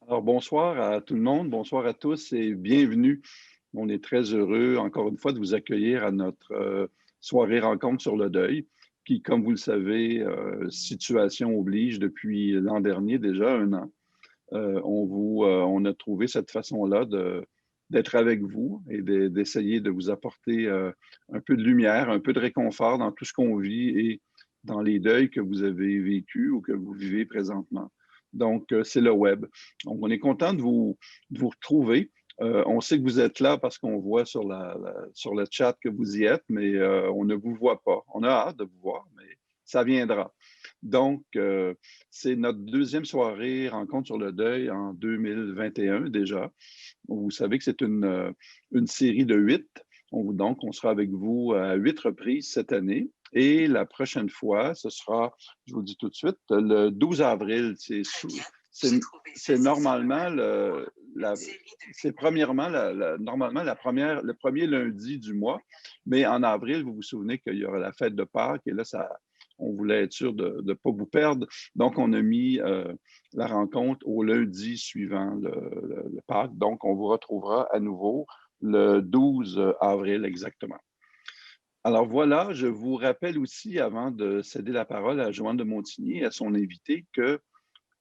Alors, bonsoir à tout le monde, bonsoir à tous et bienvenue. On est très heureux, encore une fois, de vous accueillir à notre soirée rencontre sur le deuil, qui, comme vous le savez, situation oblige depuis l'an dernier, déjà 1 an. On a trouvé cette façon-là d'être avec vous et d'essayer de vous apporter un peu de lumière, un peu de réconfort dans tout ce qu'on vit et dans les deuils que vous avez vécus ou que vous vivez présentement. Donc, c'est le web. Donc, on est content de vous retrouver. On sait que vous êtes là parce qu'on voit sur le chat que vous y êtes, mais on ne vous voit pas. On a hâte de vous voir, mais ça viendra. Donc, c'est notre deuxième soirée rencontre sur le deuil en 2021 déjà. Vous savez que c'est une série de 8. Donc, on sera avec vous à 8 reprises cette année. Et la prochaine fois, ce sera, je vous le dis tout de suite, le 12 avril. C'est normalement c'est premièrement normalement le premier lundi du mois, mais en avril, vous vous souvenez qu'il y aura la fête de Pâques et là, on voulait être sûr de ne pas vous perdre. Donc, on a mis la rencontre au lundi suivant le Pâques. Donc, on vous retrouvera à nouveau le 12 avril exactement. Alors voilà, je vous rappelle aussi, avant de céder la parole à Joanne de Montigny et à son invité, que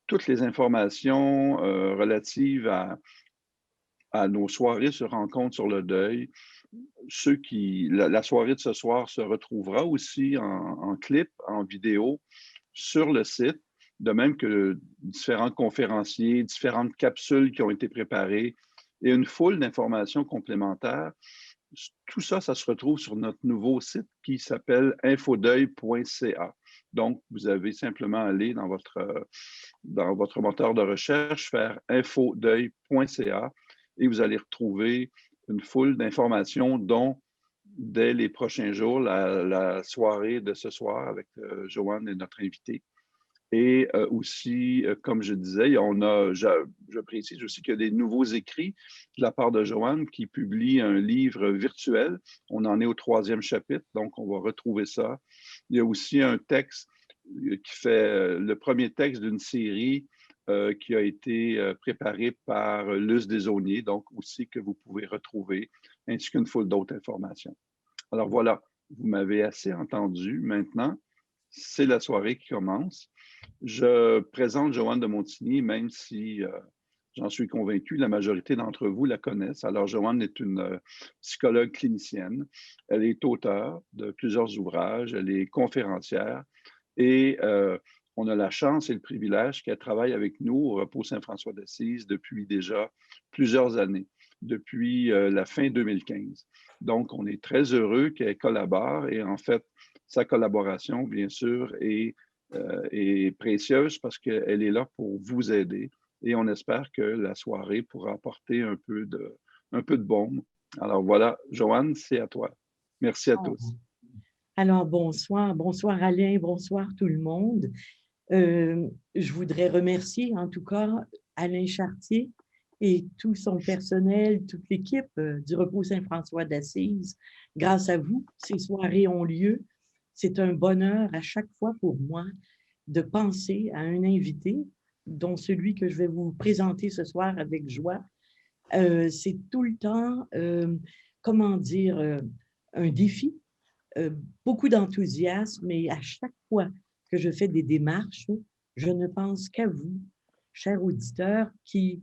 toutes les informations relatives à nos soirées se rencontrent sur le deuil. La soirée de ce soir se retrouvera aussi en clip, en vidéo, sur le site, de même que différents conférenciers, différentes capsules qui ont été préparées et une foule d'informations complémentaires. Tout ça, ça se retrouve sur notre nouveau site qui s'appelle infodeuil.ca. Donc, vous avez simplement à aller dans votre moteur de recherche, faire infodeuil.ca et vous allez retrouver une foule d'informations, dont dès les prochains jours, la soirée de ce soir avec Joanne et notre invité. Et aussi, comme je disais, je précise aussi qu'il y a des nouveaux écrits de la part de Joanne qui publie un livre virtuel. On en est au 3e chapitre, donc on va retrouver ça. Il y a aussi un texte qui fait le premier texte d'une série qui a été préparé par Luce Desaulniers, donc aussi que vous pouvez retrouver, ainsi qu'une foule d'autres informations. Alors voilà, vous m'avez assez entendu. Maintenant, c'est la soirée qui commence. Je présente Joanne de Montigny, même si j'en suis convaincu, la majorité d'entre vous la connaissent. Alors, Joanne est une psychologue clinicienne. Elle est auteure de plusieurs ouvrages. Elle est conférencière. Et on a la chance et le privilège qu'elle travaille avec nous au Repos Saint-François d'Assise depuis déjà plusieurs années, depuis la fin 2015. Donc, on est très heureux qu'elle collabore et en fait, sa collaboration, bien sûr, est précieuse parce qu'elle est là pour vous aider et on espère que la soirée pourra apporter un peu de baume. Alors voilà, Joanne, c'est à toi. Merci à Oh. tous. Alors, bonsoir, bonsoir Alain, bonsoir tout le monde. Je voudrais remercier en tout cas Alain Chartier et tout son personnel, toute l'équipe du Repos Saint-François d'Assise. Grâce à vous, ces soirées ont lieu. C'est un bonheur à chaque fois pour moi de penser à un invité, dont celui que je vais vous présenter ce soir avec joie. C'est tout le temps, comment dire, un défi, euh, beaucoup d'enthousiasme et à chaque fois que je fais des démarches, je ne pense qu'à vous, chers auditeurs qui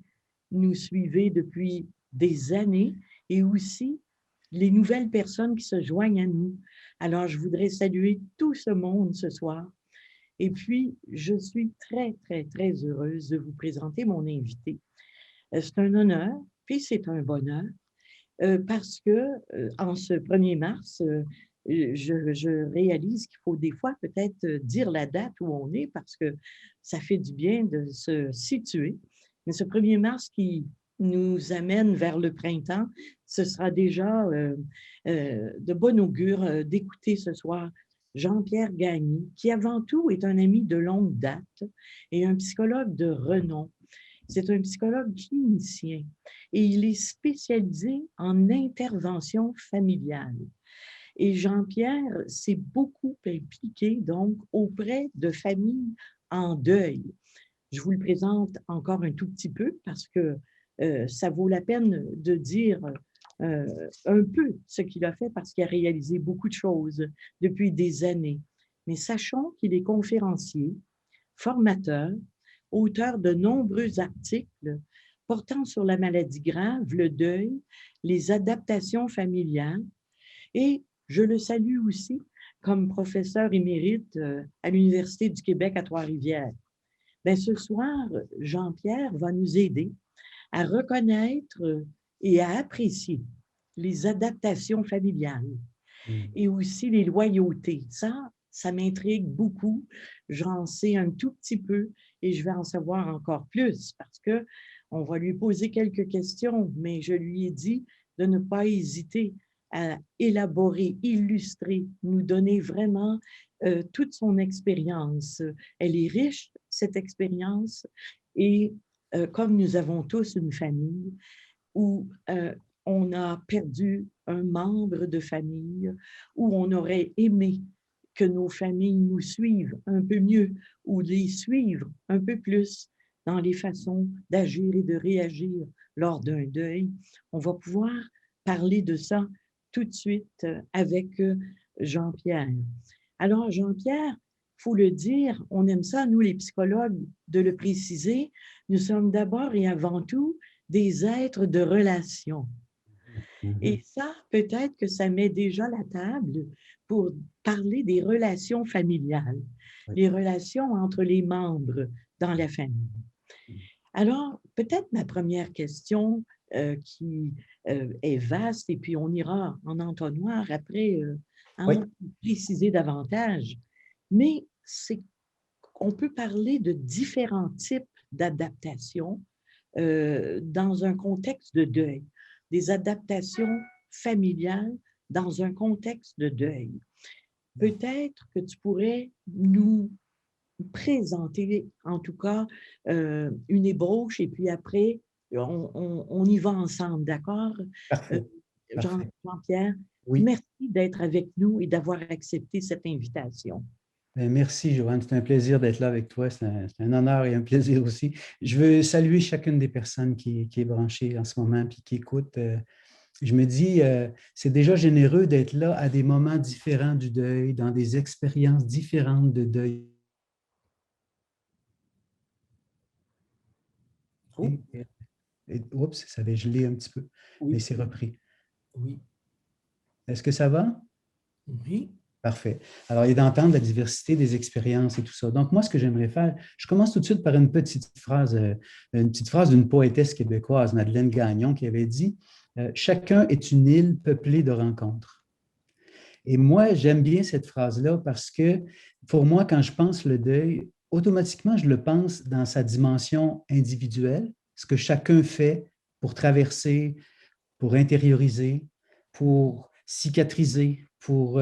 nous suivez depuis des années et aussi les nouvelles personnes qui se joignent à nous. Alors, je voudrais saluer tout ce monde ce soir. Et puis, je suis très, très, très heureuse de vous présenter mon invité. C'est un honneur, puis c'est un bonheur, parce que en ce 1er mars, je réalise qu'il faut des fois peut-être dire la date où on est parce que ça fait du bien de se situer. Mais ce 1er mars qui nous amène vers le printemps, ce sera déjà de bon augure d'écouter ce soir Jean-Pierre Gagny, qui avant tout est un ami de longue date et un psychologue de renom. C'est un psychologue clinicien et il est spécialisé en intervention familiale. Et Jean-Pierre s'est beaucoup impliqué donc auprès de familles en deuil. Je vous le présente encore un tout petit peu parce que ça vaut la peine de dire un peu ce qu'il a fait parce qu'il a réalisé beaucoup de choses depuis des années. Mais sachons qu'il est conférencier, formateur, auteur de nombreux articles portant sur la maladie grave, le deuil, les adaptations familiales. Et je le salue aussi comme professeur émérite à l'Université du Québec à Trois-Rivières. Bien, ce soir, Jean-Pierre va nous aider à reconnaître et à apprécier les adaptations familiales et aussi les loyautés. Ça m'intrigue beaucoup. J'en sais un tout petit peu et je vais en savoir encore plus parce que on va lui poser quelques questions, mais je lui ai dit de ne pas hésiter à élaborer, illustrer, nous donner vraiment toute son expérience. Elle est riche, cette expérience, et comme nous avons tous une famille où on a perdu un membre de famille, où on aurait aimé que nos familles nous suivent un peu mieux ou les suivre un peu plus dans les façons d'agir et de réagir lors d'un deuil. On va pouvoir parler de ça tout de suite avec Jean-Pierre. Alors, Jean-Pierre, il faut le dire, on aime ça, nous les psychologues, de le préciser, nous sommes d'abord et avant tout des êtres de relation. Et ça, peut-être que ça met déjà la table pour parler des relations familiales, les relations entre les membres dans la famille. Alors, peut-être ma première question qui est vaste, et puis on ira en entonnoir après préciser davantage, mais c'est on peut parler de différents types d'adaptations dans un contexte de deuil, des adaptations familiales dans un contexte de deuil. Peut-être que tu pourrais nous présenter, en tout cas, une ébauche et puis après, on y va ensemble, d'accord? Parfait. Jean-Pierre, Oui. merci d'être avec nous et d'avoir accepté cette invitation. Merci, Joanne. C'est un plaisir d'être là avec toi. C'est un honneur et un plaisir aussi. Je veux saluer chacune des personnes qui est branchée en ce moment et qui écoute. Je me dis, c'est déjà généreux d'être là à des moments différents du deuil, dans des expériences différentes de deuil. Oups, ça avait gelé un petit peu, mais c'est repris. Oui. Est-ce que ça va? Oui. Parfait. Alors, il est d'entendre la diversité des expériences et tout ça. Donc, moi, ce que j'aimerais faire, je commence tout de suite par une petite phrase d'une poétesse québécoise, Madeleine Gagnon, qui avait dit « Chacun est une île peuplée de rencontres ». Et moi, j'aime bien cette phrase-là parce que, pour moi, quand je pense le deuil, automatiquement, je le pense dans sa dimension individuelle, ce que chacun fait pour traverser, pour intérioriser, pour cicatriser, pour...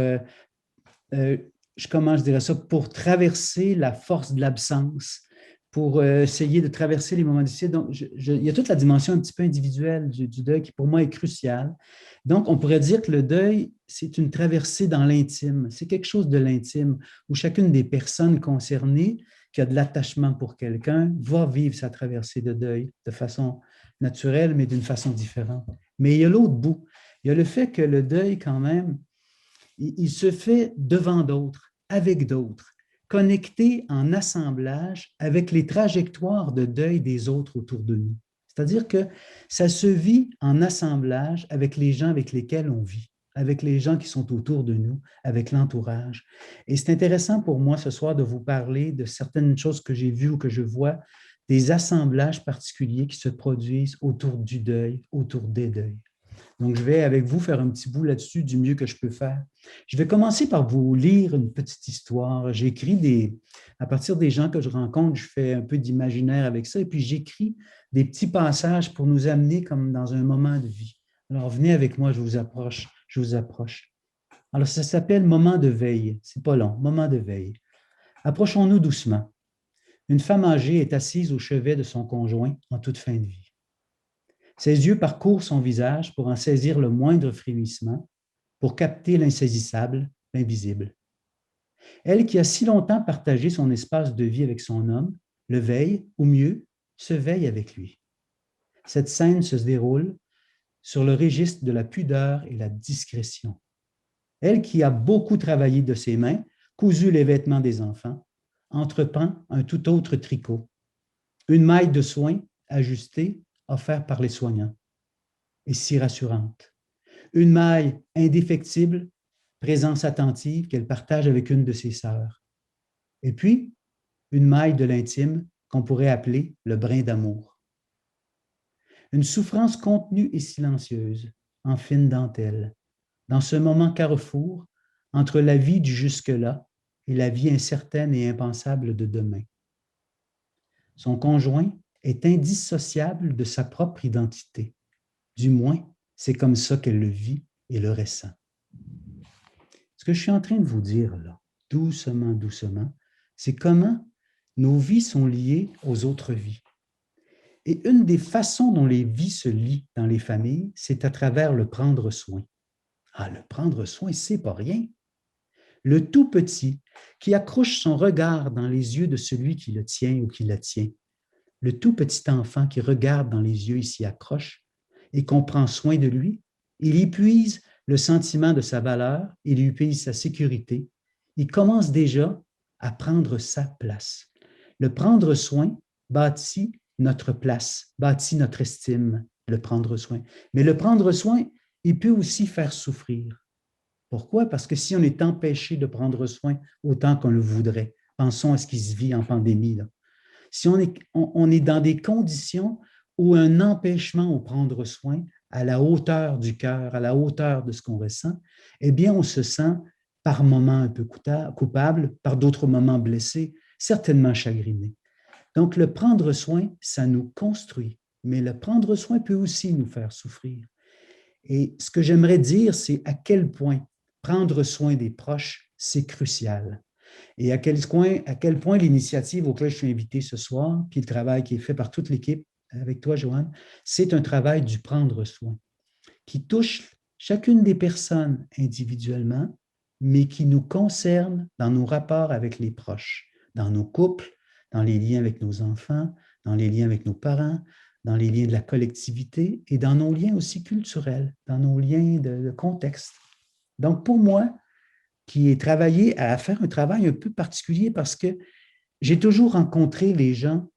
comment je dirais ça, pour traverser la force de l'absence, pour essayer de traverser les moments difficiles. Donc, il y a toute la dimension un petit peu individuelle du deuil qui, pour moi, est cruciale. Donc, on pourrait dire que le deuil, c'est une traversée dans l'intime. C'est quelque chose de l'intime où chacune des personnes concernées qui a de l'attachement pour quelqu'un va vivre sa traversée de deuil de façon naturelle, mais d'une façon différente. Mais il y a l'autre bout. Il y a le fait que le deuil, quand même, il se fait devant d'autres, avec d'autres, connecté en assemblage avec les trajectoires de deuil des autres autour de nous. C'est-à-dire que ça se vit en assemblage avec les gens avec lesquels on vit, avec les gens qui sont autour de nous, avec l'entourage. Et c'est intéressant pour moi ce soir de vous parler de certaines choses que j'ai vues ou que je vois, des assemblages particuliers qui se produisent autour du deuil, autour des deuils. Donc, je vais avec vous faire un petit bout là-dessus du mieux que je peux faire. Je vais commencer par vous lire une petite histoire. J'écris à partir des gens que je rencontre, je fais un peu d'imaginaire avec ça et puis j'écris des petits passages pour nous amener comme dans un moment de vie. Alors, venez avec moi, je vous approche. Alors, ça s'appelle « Moment de veille ». C'est pas long, « Moment de veille ». Approchons-nous doucement. Une femme âgée est assise au chevet de son conjoint en toute fin de vie. Ses yeux parcourent son visage pour en saisir le moindre frémissement, pour capter l'insaisissable, l'invisible. Elle qui a si longtemps partagé son espace de vie avec son homme, le veille, ou mieux, se veille avec lui. Cette scène se déroule sur le registre de la pudeur et la discrétion. Elle qui a beaucoup travaillé de ses mains, cousu les vêtements des enfants, entreprend un tout autre tricot, une maille de soin ajustée, offerte par les soignants, et si rassurante. Une maille indéfectible, présence attentive qu'elle partage avec une de ses sœurs. Et puis, une maille de l'intime qu'on pourrait appeler le brin d'amour. Une souffrance contenue et silencieuse, en fine dentelle, dans ce moment carrefour entre la vie du jusque-là et la vie incertaine et impensable de demain. Son conjoint est indissociable de sa propre identité. Du moins, c'est comme ça qu'elle le vit et le ressent. Ce que je suis en train de vous dire là, doucement, doucement, c'est comment nos vies sont liées aux autres vies. Et une des façons dont les vies se lient dans les familles, c'est à travers le prendre soin. Ah, le prendre soin, c'est pas rien. Le tout petit qui accroche son regard dans les yeux de celui qui le tient ou qui la tient. Le tout petit enfant qui regarde dans les yeux et s'y accroche et qu'on prend soin de lui, il y puise le sentiment de sa valeur, il y puise sa sécurité. Il commence déjà à prendre sa place. Le prendre soin bâtit notre place, bâtit notre estime, le prendre soin. Mais le prendre soin, il peut aussi faire souffrir. Pourquoi? Parce que si on est empêché de prendre soin autant qu'on le voudrait, pensons à ce qui se vit en pandémie, là. Si on est dans des conditions où un empêchement au prendre soin, à la hauteur du cœur, à la hauteur de ce qu'on ressent, eh bien, on se sent par moments un peu coupable, par d'autres moments blessé, certainement chagriné. Donc, le prendre soin, ça nous construit, mais le prendre soin peut aussi nous faire souffrir. Et ce que j'aimerais dire, c'est à quel point prendre soin des proches, c'est crucial. Et à quel point l'initiative auquel je suis invité ce soir, puis le travail qui est fait par toute l'équipe, avec toi, Joanne, c'est un travail du prendre soin, qui touche chacune des personnes individuellement, mais qui nous concerne dans nos rapports avec les proches, dans nos couples, dans les liens avec nos enfants, dans les liens avec nos parents, dans les liens de la collectivité et dans nos liens aussi culturels, dans nos liens de contexte. Donc, pour moi, qui ai travaillé à faire un travail un peu particulier parce que j'ai toujours rencontré les gens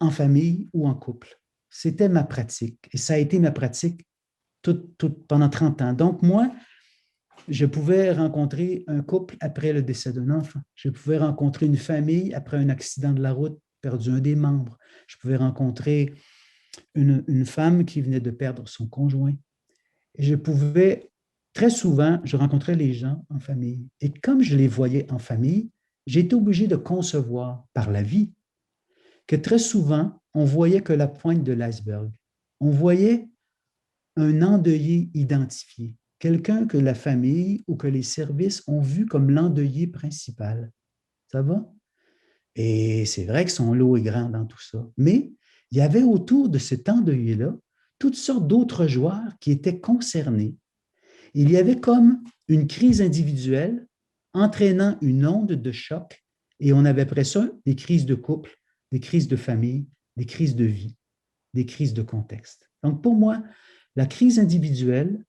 en famille ou en couple. C'était ma pratique et ça a été ma pratique pendant 30 ans. Donc, moi, je pouvais rencontrer un couple après le décès d'un enfant. Je pouvais rencontrer une famille après un accident de la route, perdu un des membres. Je pouvais rencontrer une femme qui venait de perdre son conjoint. Et je pouvais, très souvent, je rencontrais les gens en famille. Et comme je les voyais en famille, j'étais obligé de concevoir par la vie que très souvent, on voyait que la pointe de l'iceberg. On voyait un endeuillé identifié, quelqu'un que la famille ou que les services ont vu comme l'endeuillé principal. Ça va? Et c'est vrai que son lot est grand dans tout ça. Mais il y avait autour de cet endeuillé-là toutes sortes d'autres joueurs qui étaient concernés. Il y avait comme une crise individuelle entraînant une onde de choc et on avait après ça des crises de couple, des crises de famille, des crises de vie, des crises de contexte. Donc pour moi, la crise individuelle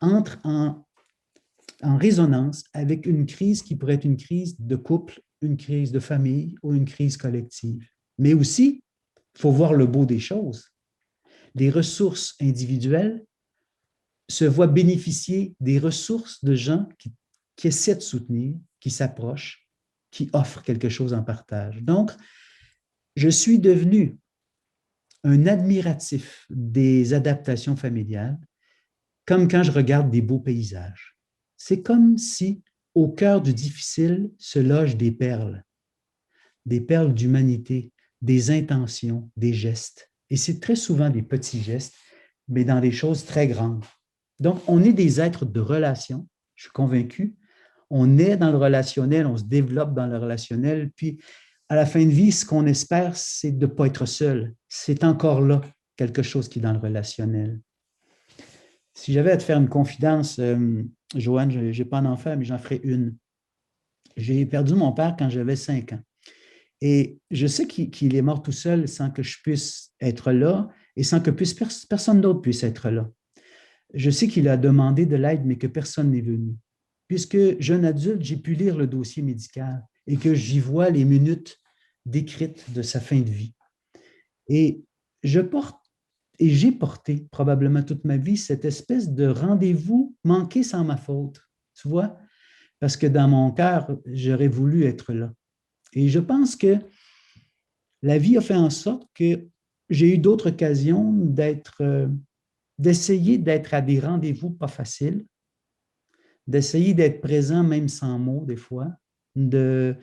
entre en résonance avec une crise qui pourrait être une crise de couple, une crise de famille ou une crise collective. Mais aussi, il faut voir le beau des choses. Les ressources individuelles se voient bénéficier des ressources de gens qui essaient de soutenir, qui s'approchent, qui offrent quelque chose en partage. Donc, je suis devenu un admiratif des adaptations familiales, comme quand je regarde des beaux paysages. C'est comme si, au cœur du difficile, se logent des perles d'humanité, des intentions, des gestes. Et c'est très souvent des petits gestes, mais dans des choses très grandes. Donc, on est des êtres de relation, je suis convaincu. On est dans le relationnel, on se développe dans le relationnel, puis à la fin de vie, ce qu'on espère, c'est de ne pas être seul. C'est encore là quelque chose qui est dans le relationnel. Si j'avais à te faire une confidence, Joanne, je n'ai pas d'enfant, mais j'en ferai une. J'ai perdu mon père quand j'avais 5 ans. Et je sais qu'il est mort tout seul sans que je puisse être là et sans que personne d'autre puisse être là. Je sais qu'il a demandé de l'aide, mais que personne n'est venu. Puisque jeune adulte, j'ai pu lire le dossier médical et que j'y vois les minutes décrites de sa fin de vie. Et j'ai porté probablement toute ma vie cette espèce de rendez-vous manqué sans ma faute, tu vois, parce que dans mon cœur, j'aurais voulu être là. Et je pense que la vie a fait en sorte que j'ai eu d'autres occasions d'essayer d'être à des rendez-vous pas faciles, d'essayer d'être présent même sans mots des fois, de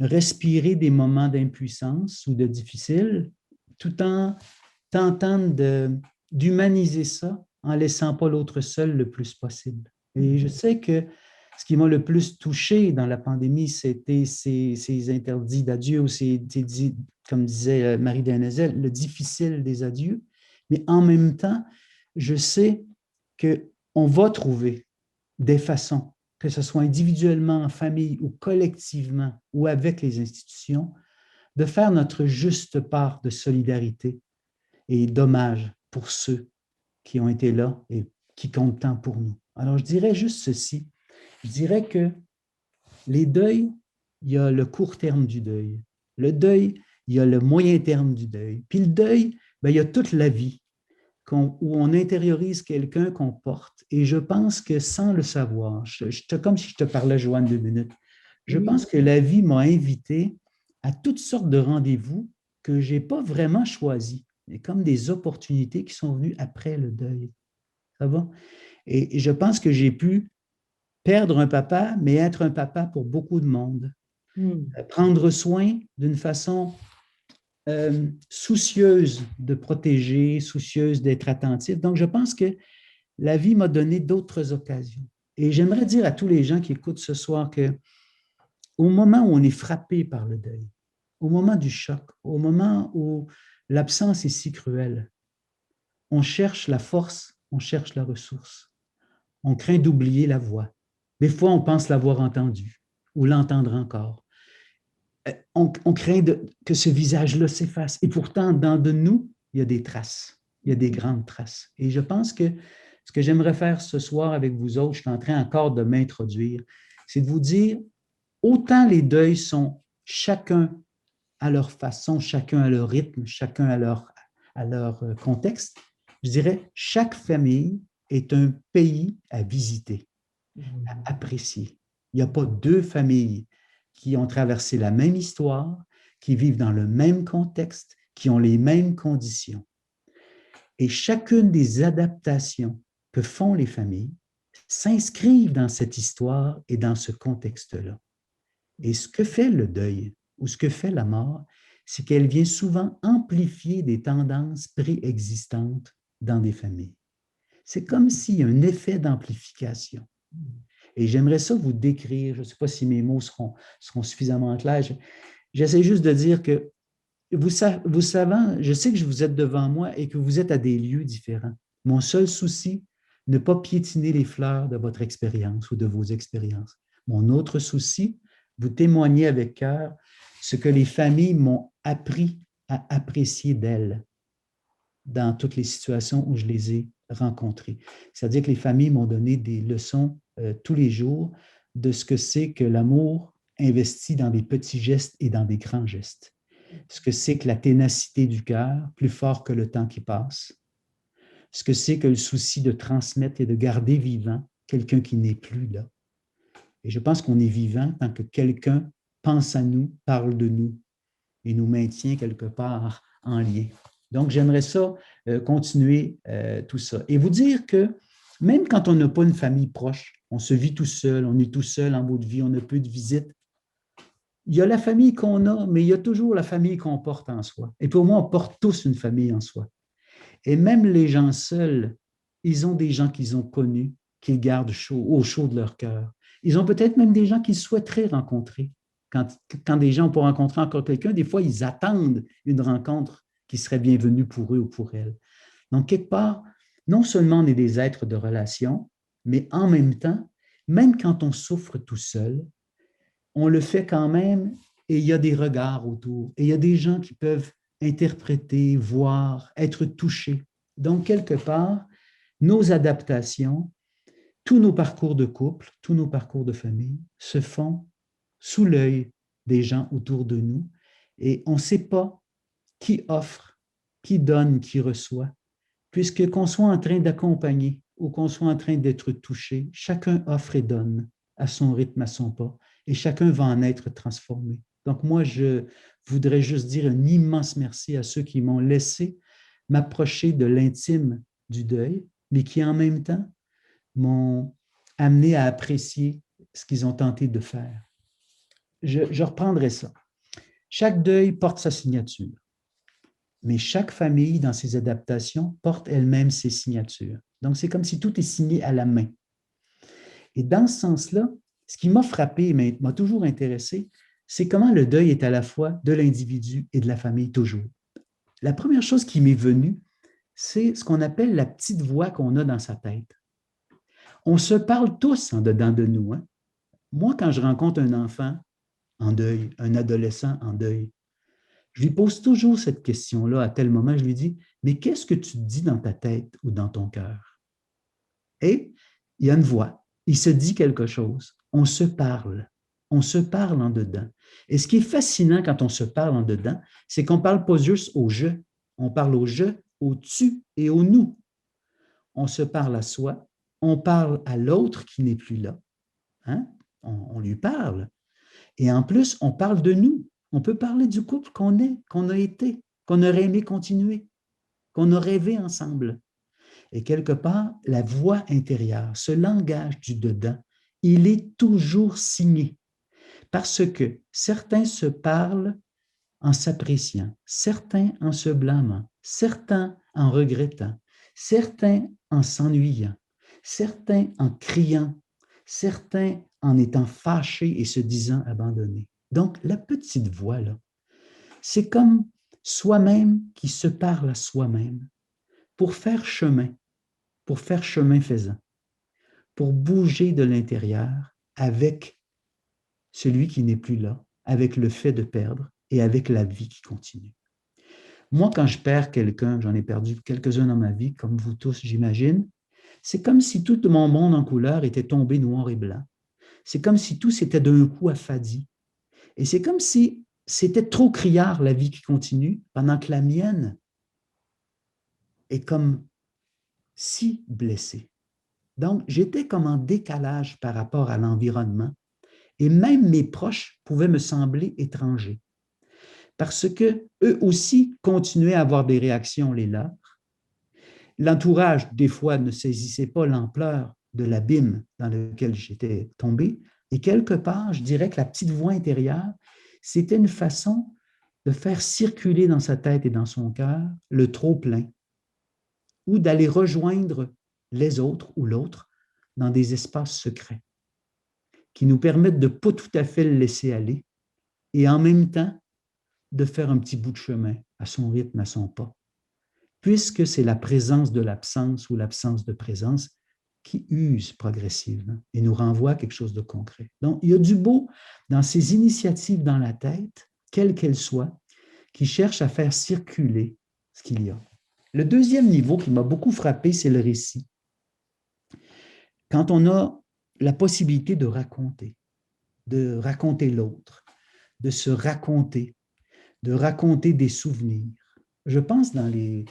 respirer des moments d'impuissance ou de difficile, tout en tentant d'humaniser ça en ne laissant pas l'autre seul le plus possible. Et je sais que ce qui m'a le plus touché dans la pandémie, c'était ces interdits d'adieu, comme disait Marie Denezel, le difficile des adieux. Mais en même temps, je sais qu'on va trouver des façons, que ce soit individuellement, en famille ou collectivement ou avec les institutions, de faire notre juste part de solidarité et d'hommage pour ceux qui ont été là et qui comptent tant pour nous. Alors, je dirais juste ceci. Je dirais que les deuils, il y a le court terme du deuil. Le deuil, il y a le moyen terme du deuil. Puis le deuil, bien, il y a toute la vie où on intériorise quelqu'un qu'on porte. Et je pense que sans le savoir, comme si je te parlais, Joanne, 2 minutes, je pense que la vie m'a invité à toutes sortes de rendez-vous que je n'ai pas vraiment choisis, mais comme des opportunités qui sont venues après le deuil. Ça va? Et je pense que j'ai pu perdre un papa, mais être un papa pour beaucoup de monde. Prendre soin d'une façon soucieuse de protéger, soucieuse d'être attentif. Donc, je pense que la vie m'a donné d'autres occasions. Et j'aimerais dire à tous les gens qui écoutent ce soir que au moment où on est frappé par le deuil, au moment du choc, au moment où l'absence est si cruelle, on cherche la force, on cherche la ressource. On craint d'oublier la voix. Des fois, on pense l'avoir entendue ou l'entendre encore. On craint que ce visage-là s'efface. Et pourtant, dans de nous, il y a des traces. Il y a des grandes traces. Et je pense que ce que j'aimerais faire ce soir avec vous autres, je suis en train encore de m'introduire, c'est de vous dire, autant les deuils sont chacun à leur façon, chacun à leur rythme, chacun à leur contexte, je dirais, chaque famille est un pays à visiter, à apprécier. Il n'y a pas deux familles qui ont traversé la même histoire, qui vivent dans le même contexte, qui ont les mêmes conditions. Et chacune des adaptations que font les familles s'inscrivent dans cette histoire et dans ce contexte-là. Et ce que fait le deuil ou ce que fait la mort, c'est qu'elle vient souvent amplifier des tendances préexistantes dans des familles. C'est comme s'il y a un effet d'amplification. Et j'aimerais ça vous décrire, je ne sais pas si mes mots seront suffisamment clairs, j'essaie juste de dire que vous savez, je sais que vous êtes devant moi et que vous êtes à des lieux différents. Mon seul souci, ne pas piétiner les fleurs de votre expérience ou de vos expériences. Mon autre souci, vous témoigner avec cœur ce que les familles m'ont appris à apprécier d'elles dans toutes les situations où je les ai rencontrées. C'est-à-dire que les familles m'ont donné des leçons tous les jours de ce que c'est que l'amour investi dans des petits gestes et dans des grands gestes. Ce que c'est que la ténacité du cœur, plus fort que le temps qui passe. Ce que c'est que le souci de transmettre et de garder vivant quelqu'un qui n'est plus là. Et je pense qu'on est vivant tant que quelqu'un pense à nous, parle de nous et nous maintient quelque part en lien. Donc, j'aimerais ça continuer tout ça. Et vous dire que même quand on n'a pas une famille proche, on se vit tout seul, on est tout seul en bout de vie, on a peu de visites, il y a la famille qu'on a, mais il y a toujours la famille qu'on porte en soi. Et pour moi, on porte tous une famille en soi. Et même les gens seuls, ils ont des gens qu'ils ont connus, qu'ils gardent au chaud de leur cœur. Ils ont peut-être même des gens qu'ils souhaiteraient rencontrer. Quand des gens pour rencontrer encore quelqu'un, des fois, ils attendent une rencontre qui serait bienvenue pour eux ou pour elles. Donc, quelque part, non seulement on est des êtres de relation, mais en même temps, même quand on souffre tout seul, on le fait quand même et il y a des regards autour, et il y a des gens qui peuvent interpréter, voir, être touchés. Donc, quelque part, nos adaptations, tous nos parcours de couple, tous nos parcours de famille se font sous l'œil des gens autour de nous et on ne sait pas qui offre, qui donne, qui reçoit, puisque qu'on soit en train d'accompagner ou qu'on soit en train d'être touché, chacun offre et donne à son rythme, à son pas, et chacun va en être transformé. Donc moi, je voudrais juste dire un immense merci à ceux qui m'ont laissé m'approcher de l'intime du deuil, mais qui en même temps m'ont amené à apprécier ce qu'ils ont tenté de faire. Je reprendrai ça. Chaque deuil porte sa signature, mais chaque famille, dans ses adaptations, porte elle-même ses signatures. Donc, c'est comme si tout est signé à la main. Et dans ce sens-là, ce qui m'a frappé, mais m'a toujours intéressé, c'est comment le deuil est à la fois de l'individu et de la famille toujours. La première chose qui m'est venue, c'est ce qu'on appelle la petite voix qu'on a dans sa tête. On se parle tous en dedans de nous. Hein? Moi, quand je rencontre un enfant en deuil, un adolescent en deuil, je lui pose toujours cette question-là à tel moment. Je lui dis, mais qu'est-ce que tu te dis dans ta tête ou dans ton cœur? Et il y a une voix, il se dit quelque chose, on se parle en dedans. Et ce qui est fascinant quand on se parle en dedans, c'est qu'on ne parle pas juste au je, on parle au je, au tu et au nous. On se parle à soi, on parle à l'autre qui n'est plus là. Hein? On lui parle. Et en plus, on parle de nous. On peut parler du couple qu'on est, qu'on a été, qu'on aurait aimé continuer, qu'on a rêvé ensemble. Et quelque part, la voix intérieure, ce langage du dedans, il est toujours signé. Parce que certains se parlent en s'appréciant, certains en se blâmant, certains en regrettant, certains en s'ennuyant, certains en criant, certains en étant fâchés et se disant abandonnés. Donc, la petite voix, là, c'est comme soi-même qui se parle à soi-même pour faire chemin faisant, pour bouger de l'intérieur avec celui qui n'est plus là, avec le fait de perdre et avec la vie qui continue. Moi, quand je perds quelqu'un, j'en ai perdu quelques-uns dans ma vie, comme vous tous, j'imagine, c'est comme si tout mon monde en couleur était tombé noir et blanc. C'est comme si tout s'était d'un coup affadi. Et c'est comme si c'était trop criard, la vie qui continue, pendant que la mienne est comme si blessée. Donc, j'étais comme en décalage par rapport à l'environnement et même mes proches pouvaient me sembler étrangers parce qu'eux aussi continuaient à avoir des réactions les leurs. L'entourage, des fois, ne saisissait pas l'ampleur de l'abîme dans lequel j'étais tombé. Et quelque part, je dirais que la petite voix intérieure, c'était une façon de faire circuler dans sa tête et dans son cœur le trop-plein ou d'aller rejoindre les autres ou l'autre dans des espaces secrets qui nous permettent de ne pas tout à fait le laisser aller et en même temps de faire un petit bout de chemin à son rythme, à son pas, puisque c'est la présence de l'absence ou l'absence de présence qui use progressivement et nous renvoie à quelque chose de concret. Donc, il y a du beau dans ces initiatives dans la tête, quelles qu'elles soient, qui cherchent à faire circuler ce qu'il y a. Le deuxième niveau qui m'a beaucoup frappé, c'est le récit. Quand on a la possibilité de raconter l'autre, de se raconter, de raconter des souvenirs. Je pense dans les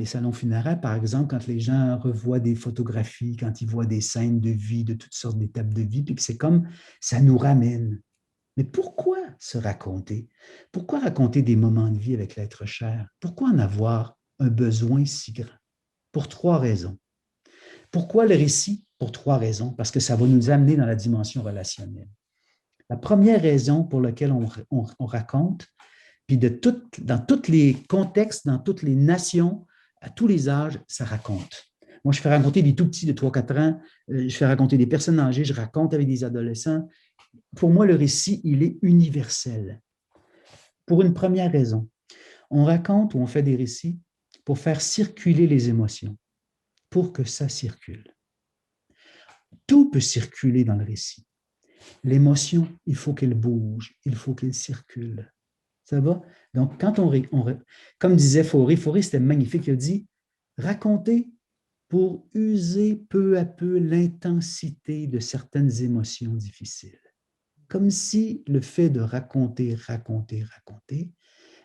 salons funéraires, par exemple, quand les gens revoient des photographies, quand ils voient des scènes de vie, de toutes sortes d'étapes de vie, puis que c'est comme ça nous ramène. Mais pourquoi se raconter? Pourquoi raconter des moments de vie avec l'être cher? Pourquoi en avoir un besoin si grand? Pour 3 raisons. Pourquoi le récit? Pour 3 raisons. Parce que ça va nous amener dans la dimension relationnelle. La première raison pour laquelle on raconte, puis dans tous les contextes, dans toutes les nations, à tous les âges, ça raconte. Moi, je fais raconter des tout-petits de 3-4 ans, je fais raconter des personnes âgées, je raconte avec des adolescents. Pour moi, le récit, il est universel. Pour une première raison, on raconte ou on fait des récits pour faire circuler les émotions, pour que ça circule. Tout peut circuler dans le récit. L'émotion, il faut qu'elle bouge, il faut qu'elle circule. Ça va? Donc, quand comme disait Fauré, c'était magnifique, il a dit « Raconter pour user peu à peu l'intensité de certaines émotions difficiles. » Comme si le fait de raconter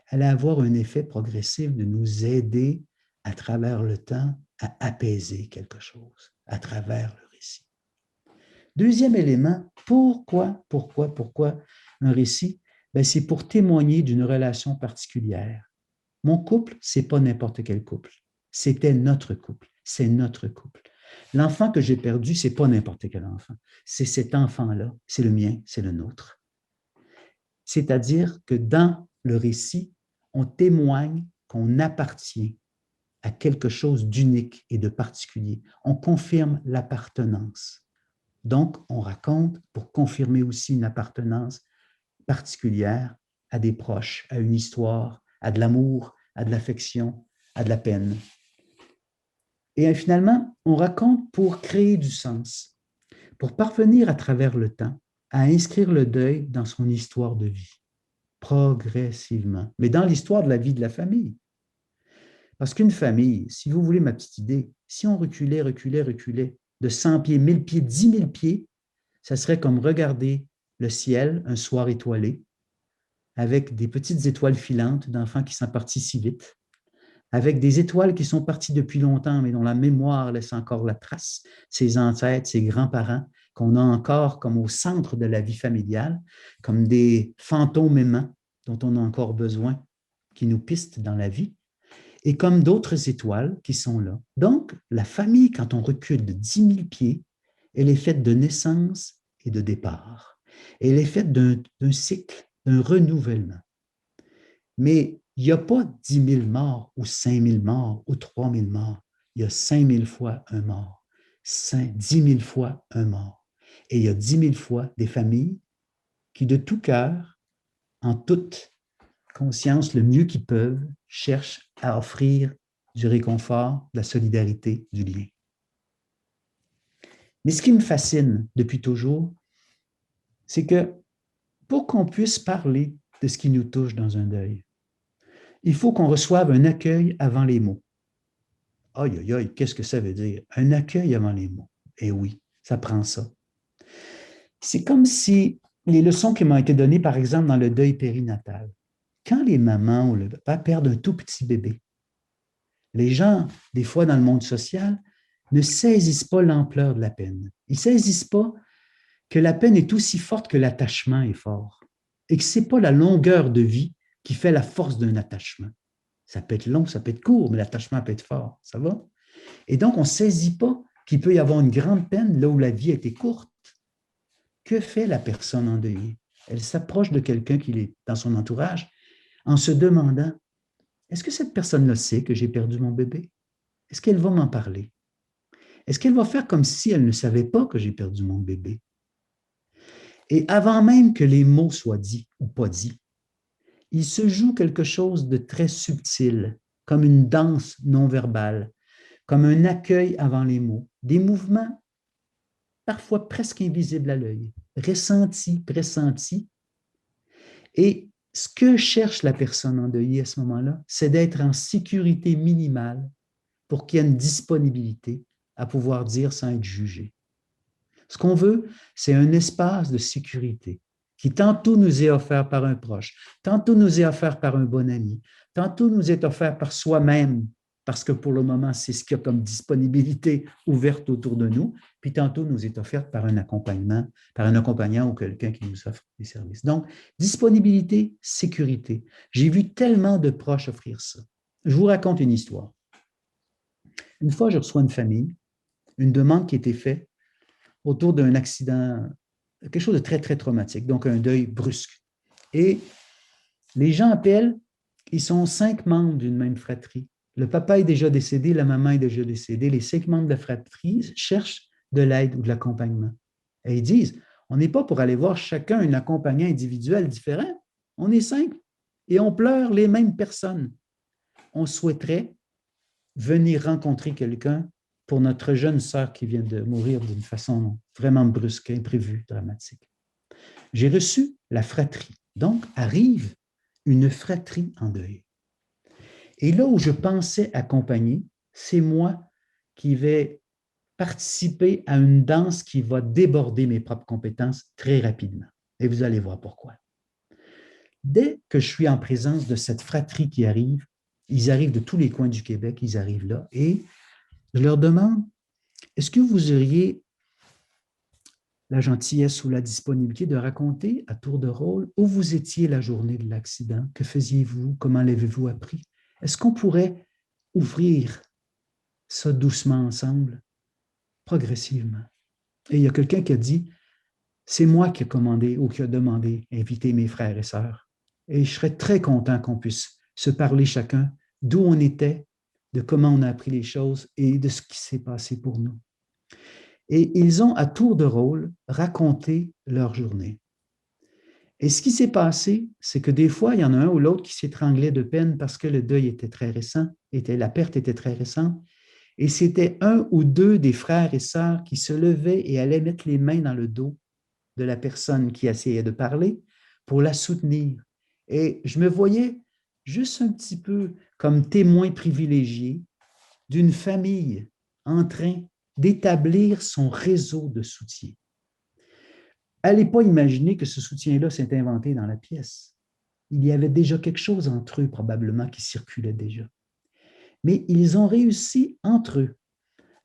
allait avoir un effet progressif de nous aider à travers le temps à apaiser quelque chose à travers le récit. Deuxième élément, pourquoi un récit? Ben, c'est pour témoigner d'une relation particulière. Mon couple, ce n'est pas n'importe quel couple. C'était notre couple. C'est notre couple. L'enfant que j'ai perdu, ce n'est pas n'importe quel enfant. C'est cet enfant-là. C'est le mien, c'est le nôtre. C'est-à-dire que dans le récit, on témoigne qu'on appartient à quelque chose d'unique et de particulier. On confirme l'appartenance. Donc, on raconte pour confirmer aussi une appartenance particulière à des proches, à une histoire, à de l'amour, à de l'affection, à de la peine. Et finalement, on raconte pour créer du sens, pour parvenir à travers le temps à inscrire le deuil dans son histoire de vie, progressivement, mais dans l'histoire de la vie de la famille. Parce qu'une famille, si vous voulez ma petite idée, si on reculait de 100 pieds, 1000 pieds, 10 000 pieds, ça serait comme regarder le ciel un soir étoilé, avec des petites étoiles filantes d'enfants qui sont partis si vite, avec des étoiles qui sont parties depuis longtemps, mais dont la mémoire laisse encore la trace, ses ancêtres, ses grands-parents, qu'on a encore comme au centre de la vie familiale, comme des fantômes aimants dont on a encore besoin, qui nous pistent dans la vie, et comme d'autres étoiles qui sont là. Donc, la famille, quand on recule de 10 000 pieds, elle est faite de naissance et de départ. Elle est faite d'un cycle, d'un renouvellement. Mais il n'y a pas 10 000 morts ou 5 000 morts ou 3 000 morts. Il y a 5 000 fois un mort, 10 000 fois un mort. Et il y a 10 000 fois des familles qui, de tout cœur, en toute conscience, le mieux qu'ils peuvent, cherchent à offrir du réconfort, de la solidarité, du lien. Mais ce qui me fascine depuis toujours, c'est que pour qu'on puisse parler de ce qui nous touche dans un deuil, il faut qu'on reçoive un accueil avant les mots. Aïe, aïe, aïe, qu'est-ce que ça veut dire? Un accueil avant les mots. Eh oui, ça prend ça. C'est comme si les leçons qui m'ont été données, par exemple, dans le deuil périnatal, quand les mamans ou le papa perdent un tout petit bébé, les gens, des fois dans le monde social, ne saisissent pas l'ampleur de la peine. Ils ne saisissent pas que la peine est aussi forte que l'attachement est fort et que ce n'est pas la longueur de vie qui fait la force d'un attachement. Ça peut être long, ça peut être court, mais l'attachement peut être fort, ça va? Et donc, on ne saisit pas qu'il peut y avoir une grande peine là où la vie a été courte. Que fait la personne endeuillée? Elle s'approche de quelqu'un qui est dans son entourage en se demandant, est-ce que cette personne-là sait que j'ai perdu mon bébé? Est-ce qu'elle va m'en parler? Est-ce qu'elle va faire comme si elle ne savait pas que j'ai perdu mon bébé? Et avant même que les mots soient dits ou pas dits, il se joue quelque chose de très subtil, comme une danse non verbale, comme un accueil avant les mots, des mouvements parfois presque invisibles à l'œil, ressentis, pressentis. Et ce que cherche la personne endeuillée à ce moment-là, c'est d'être en sécurité minimale pour qu'il y ait une disponibilité à pouvoir dire sans être jugé. Ce qu'on veut, c'est un espace de sécurité qui tantôt nous est offert par un proche, tantôt nous est offert par un bon ami, tantôt nous est offert par soi-même, parce que pour le moment, c'est ce qu'il y a comme disponibilité ouverte autour de nous, puis tantôt nous est offert par un accompagnant ou quelqu'un qui nous offre des services. Donc, disponibilité, sécurité. J'ai vu tellement de proches offrir ça. Je vous raconte une histoire. Une fois, je reçois une famille, une demande qui était faite autour d'un accident, quelque chose de très, très traumatique, donc un deuil brusque. Et les gens appellent, ils sont 5 membres d'une même fratrie. Le papa est déjà décédé, la maman est déjà décédée. Les 5 membres de la fratrie cherchent de l'aide ou de l'accompagnement. Et ils disent, on n'est pas pour aller voir chacun un accompagnant individuel différent. On est 5 et on pleure les mêmes personnes. On souhaiterait venir rencontrer quelqu'un pour notre jeune sœur qui vient de mourir d'une façon vraiment brusque, imprévue, dramatique. J'ai reçu la fratrie. Donc, arrive une fratrie en deuil. Et là où je pensais accompagner, c'est moi qui vais participer à une danse qui va déborder mes propres compétences très rapidement. Et vous allez voir pourquoi. Dès que je suis en présence de cette fratrie qui arrive, ils arrivent de tous les coins du Québec, ils arrivent là, et je leur demande, est-ce que vous auriez la gentillesse ou la disponibilité de raconter à tour de rôle où vous étiez la journée de l'accident? Que faisiez-vous? Comment l'avez-vous appris? Est-ce qu'on pourrait ouvrir ça doucement ensemble, progressivement? Et il y a quelqu'un qui a dit, c'est moi qui ai commandé ou qui a demandé inviter mes frères et sœurs. Et je serais très content qu'on puisse se parler chacun d'où on était, de comment on a appris les choses et de ce qui s'est passé pour nous. Et ils ont, à tour de rôle, raconté leur journée. Et ce qui s'est passé, c'est que des fois, il y en a un ou l'autre qui s'étranglait de peine parce que le deuil était très récent, la perte était très récente, et c'était un ou deux des frères et sœurs qui se levaient et allaient mettre les mains dans le dos de la personne qui essayait de parler pour la soutenir. Et je me voyais juste un petit peu comme témoin privilégié d'une famille en train d'établir son réseau de soutien. N'allez pas imaginer que ce soutien-là s'est inventé dans la pièce. Il y avait déjà quelque chose entre eux, probablement, qui circulait déjà. Mais ils ont réussi entre eux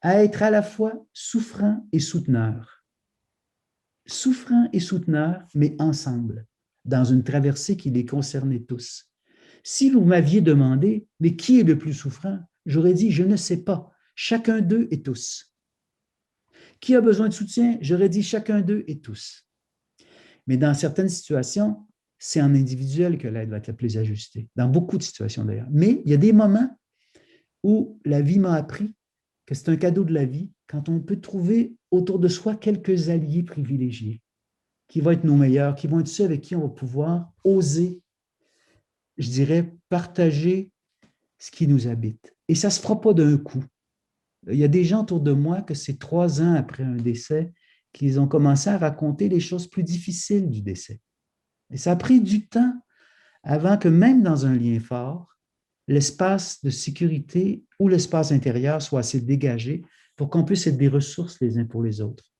à être à la fois souffrants et souteneurs. Souffrants et souteneurs, mais ensemble, dans une traversée qui les concernait tous. Si vous m'aviez demandé, mais qui est le plus souffrant? J'aurais dit, je ne sais pas. Chacun d'eux et tous. Qui a besoin de soutien? J'aurais dit chacun d'eux et tous. Mais dans certaines situations, c'est en individuel que l'aide va être la plus ajustée. Dans beaucoup de situations d'ailleurs. Mais il y a des moments où la vie m'a appris que c'est un cadeau de la vie quand on peut trouver autour de soi quelques alliés privilégiés qui vont être nos meilleurs, qui vont être ceux avec qui on va pouvoir oser, je dirais, partager ce qui nous habite. Et ça ne se fera pas d'un coup. Il y a des gens autour de moi que c'est 3 ans après un décès qu'ils ont commencé à raconter les choses plus difficiles du décès. Et ça a pris du temps avant que même dans un lien fort, l'espace de sécurité ou l'espace intérieur soit assez dégagé pour qu'on puisse être des ressources les uns pour les autres.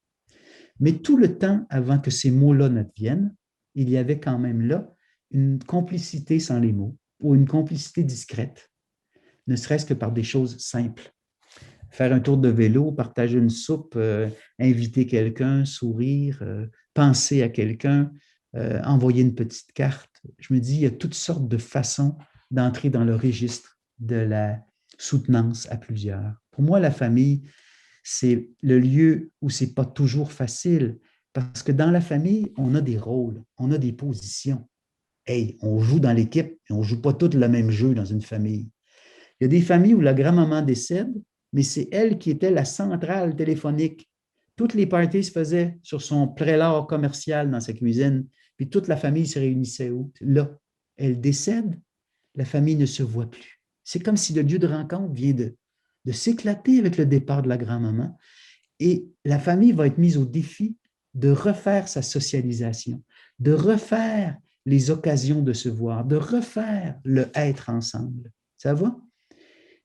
Mais tout le temps avant que ces mots-là n'adviennent, il y avait quand même là une complicité sans les mots ou une complicité discrète, ne serait-ce que par des choses simples. Faire un tour de vélo, partager une soupe, inviter quelqu'un, sourire, penser à quelqu'un, envoyer une petite carte. Je me dis, il y a toutes sortes de façons d'entrer dans le registre de la soutenance à plusieurs. Pour moi, la famille, c'est le lieu où ce n'est pas toujours facile, parce que dans la famille, on a des rôles, on a des positions. Hey, on joue dans l'équipe et on ne joue pas tous le même jeu dans une famille. Il y a des familles où la grand-maman décède, mais c'est elle qui était la centrale téléphonique. Toutes les parties se faisaient sur son prélat commercial dans sa cuisine, puis toute la famille se réunissait où? Là. Elle décède, la famille ne se voit plus. C'est comme si le lieu de rencontre vient de s'éclater avec le départ de la grand-maman, et la famille va être mise au défi de refaire sa socialisation, de refaire les occasions de se voir, de refaire le être ensemble. Ça va?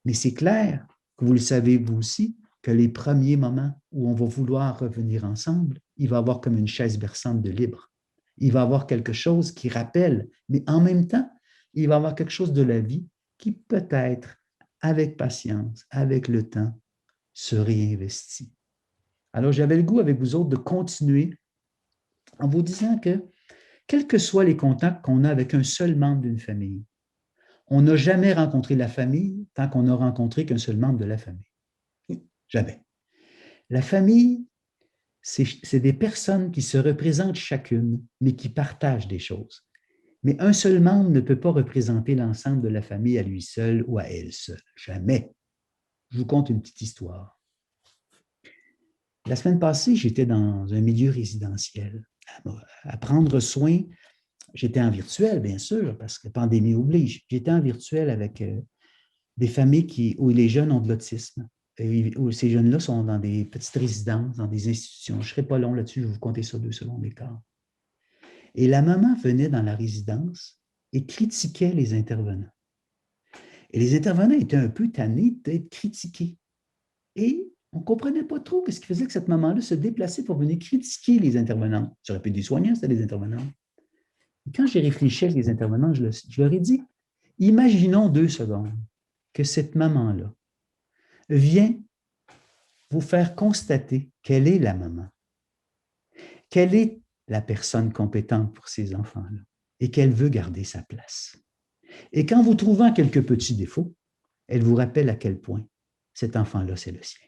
Mais c'est clair que vous le savez vous aussi, que les premiers moments où on va vouloir revenir ensemble, il va y avoir comme une chaise berçante de libre. Il va y avoir quelque chose qui rappelle, mais en même temps, il va y avoir quelque chose de la vie qui peut-être, avec patience, avec le temps, se réinvestit. Alors, j'avais le goût avec vous autres de continuer en vous disant que, quels que soient les contacts qu'on a avec un seul membre d'une famille, on n'a jamais rencontré la famille tant qu'on n'a rencontré qu'un seul membre de la famille. Jamais. La famille, c'est des personnes qui se représentent chacune, mais qui partagent des choses. Mais un seul membre ne peut pas représenter l'ensemble de la famille à lui seul ou à elle seule. Jamais. Je vous conte une petite histoire. La semaine passée, j'étais dans un milieu résidentiel à prendre soin. J'étais en virtuel, bien sûr, parce que la pandémie oblige. J'étais en virtuel avec des familles où les jeunes ont de l'autisme. Où ces jeunes-là sont dans des petites résidences, dans des institutions. Je ne serai pas long là-dessus, je vais vous compter ça 2 secondes d'écart. Et la maman venait dans la résidence et critiquait les intervenants. Et les intervenants étaient un peu tannés d'être critiqués. Et on ne comprenait pas trop ce qui faisait que cette maman-là se déplaçait pour venir critiquer les intervenants. Ça aurait pu être des soignants, c'était des intervenants. Et quand j'ai réfléchi avec les intervenants, je leur ai dit, imaginons 2 secondes que cette maman-là vient vous faire constater quelle est la maman, quelle est la personne compétente pour ces enfants-là et qu'elle veut garder sa place. Et qu'en vous trouvant quelques petits défauts, elle vous rappelle à quel point cet enfant-là, c'est le sien.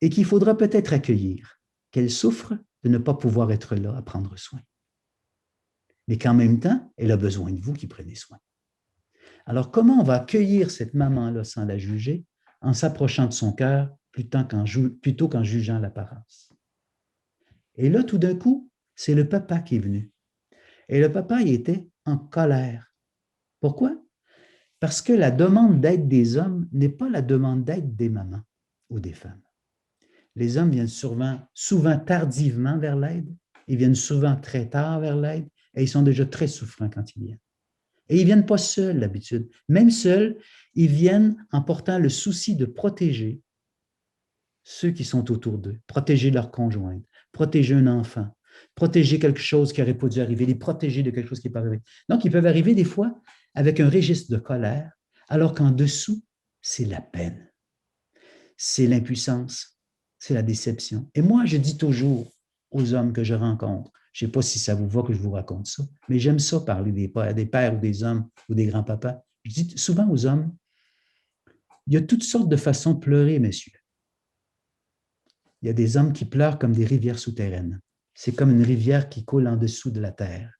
Et qu'il faudra peut-être accueillir, qu'elle souffre de ne pas pouvoir être là à prendre soin. Mais qu'en même temps, elle a besoin de vous qui prenez soin. Alors, comment on va accueillir cette maman-là sans la juger, en s'approchant de son cœur plutôt qu'en jugeant l'apparence? Et là, tout d'un coup, c'est le papa qui est venu. Et le papa, il était en colère. Pourquoi? Parce que la demande d'aide des hommes n'est pas la demande d'aide des mamans ou des femmes. Les hommes viennent souvent tardivement vers l'aide, ils viennent souvent très tard vers l'aide, et ils sont déjà très souffrants quand ils viennent. Et ils ne viennent pas seuls d'habitude. Même seuls, ils viennent en portant le souci de protéger ceux qui sont autour d'eux, protéger leur conjointe, protéger un enfant, protéger quelque chose qui n'aurait pas dû arriver, les protéger de quelque chose qui n'est pas arrivé. Donc, ils peuvent arriver des fois avec un registre de colère, alors qu'en dessous, c'est la peine, c'est l'impuissance, c'est la déception. Et moi, je dis toujours aux hommes que je rencontre, je ne sais pas si ça vous va que je vous raconte ça, mais j'aime ça parler des pères ou des hommes ou des grands-papas. Je dis souvent aux hommes, il y a toutes sortes de façons de pleurer, messieurs. Il y a des hommes qui pleurent comme des rivières souterraines. C'est comme une rivière qui coule en dessous de la terre.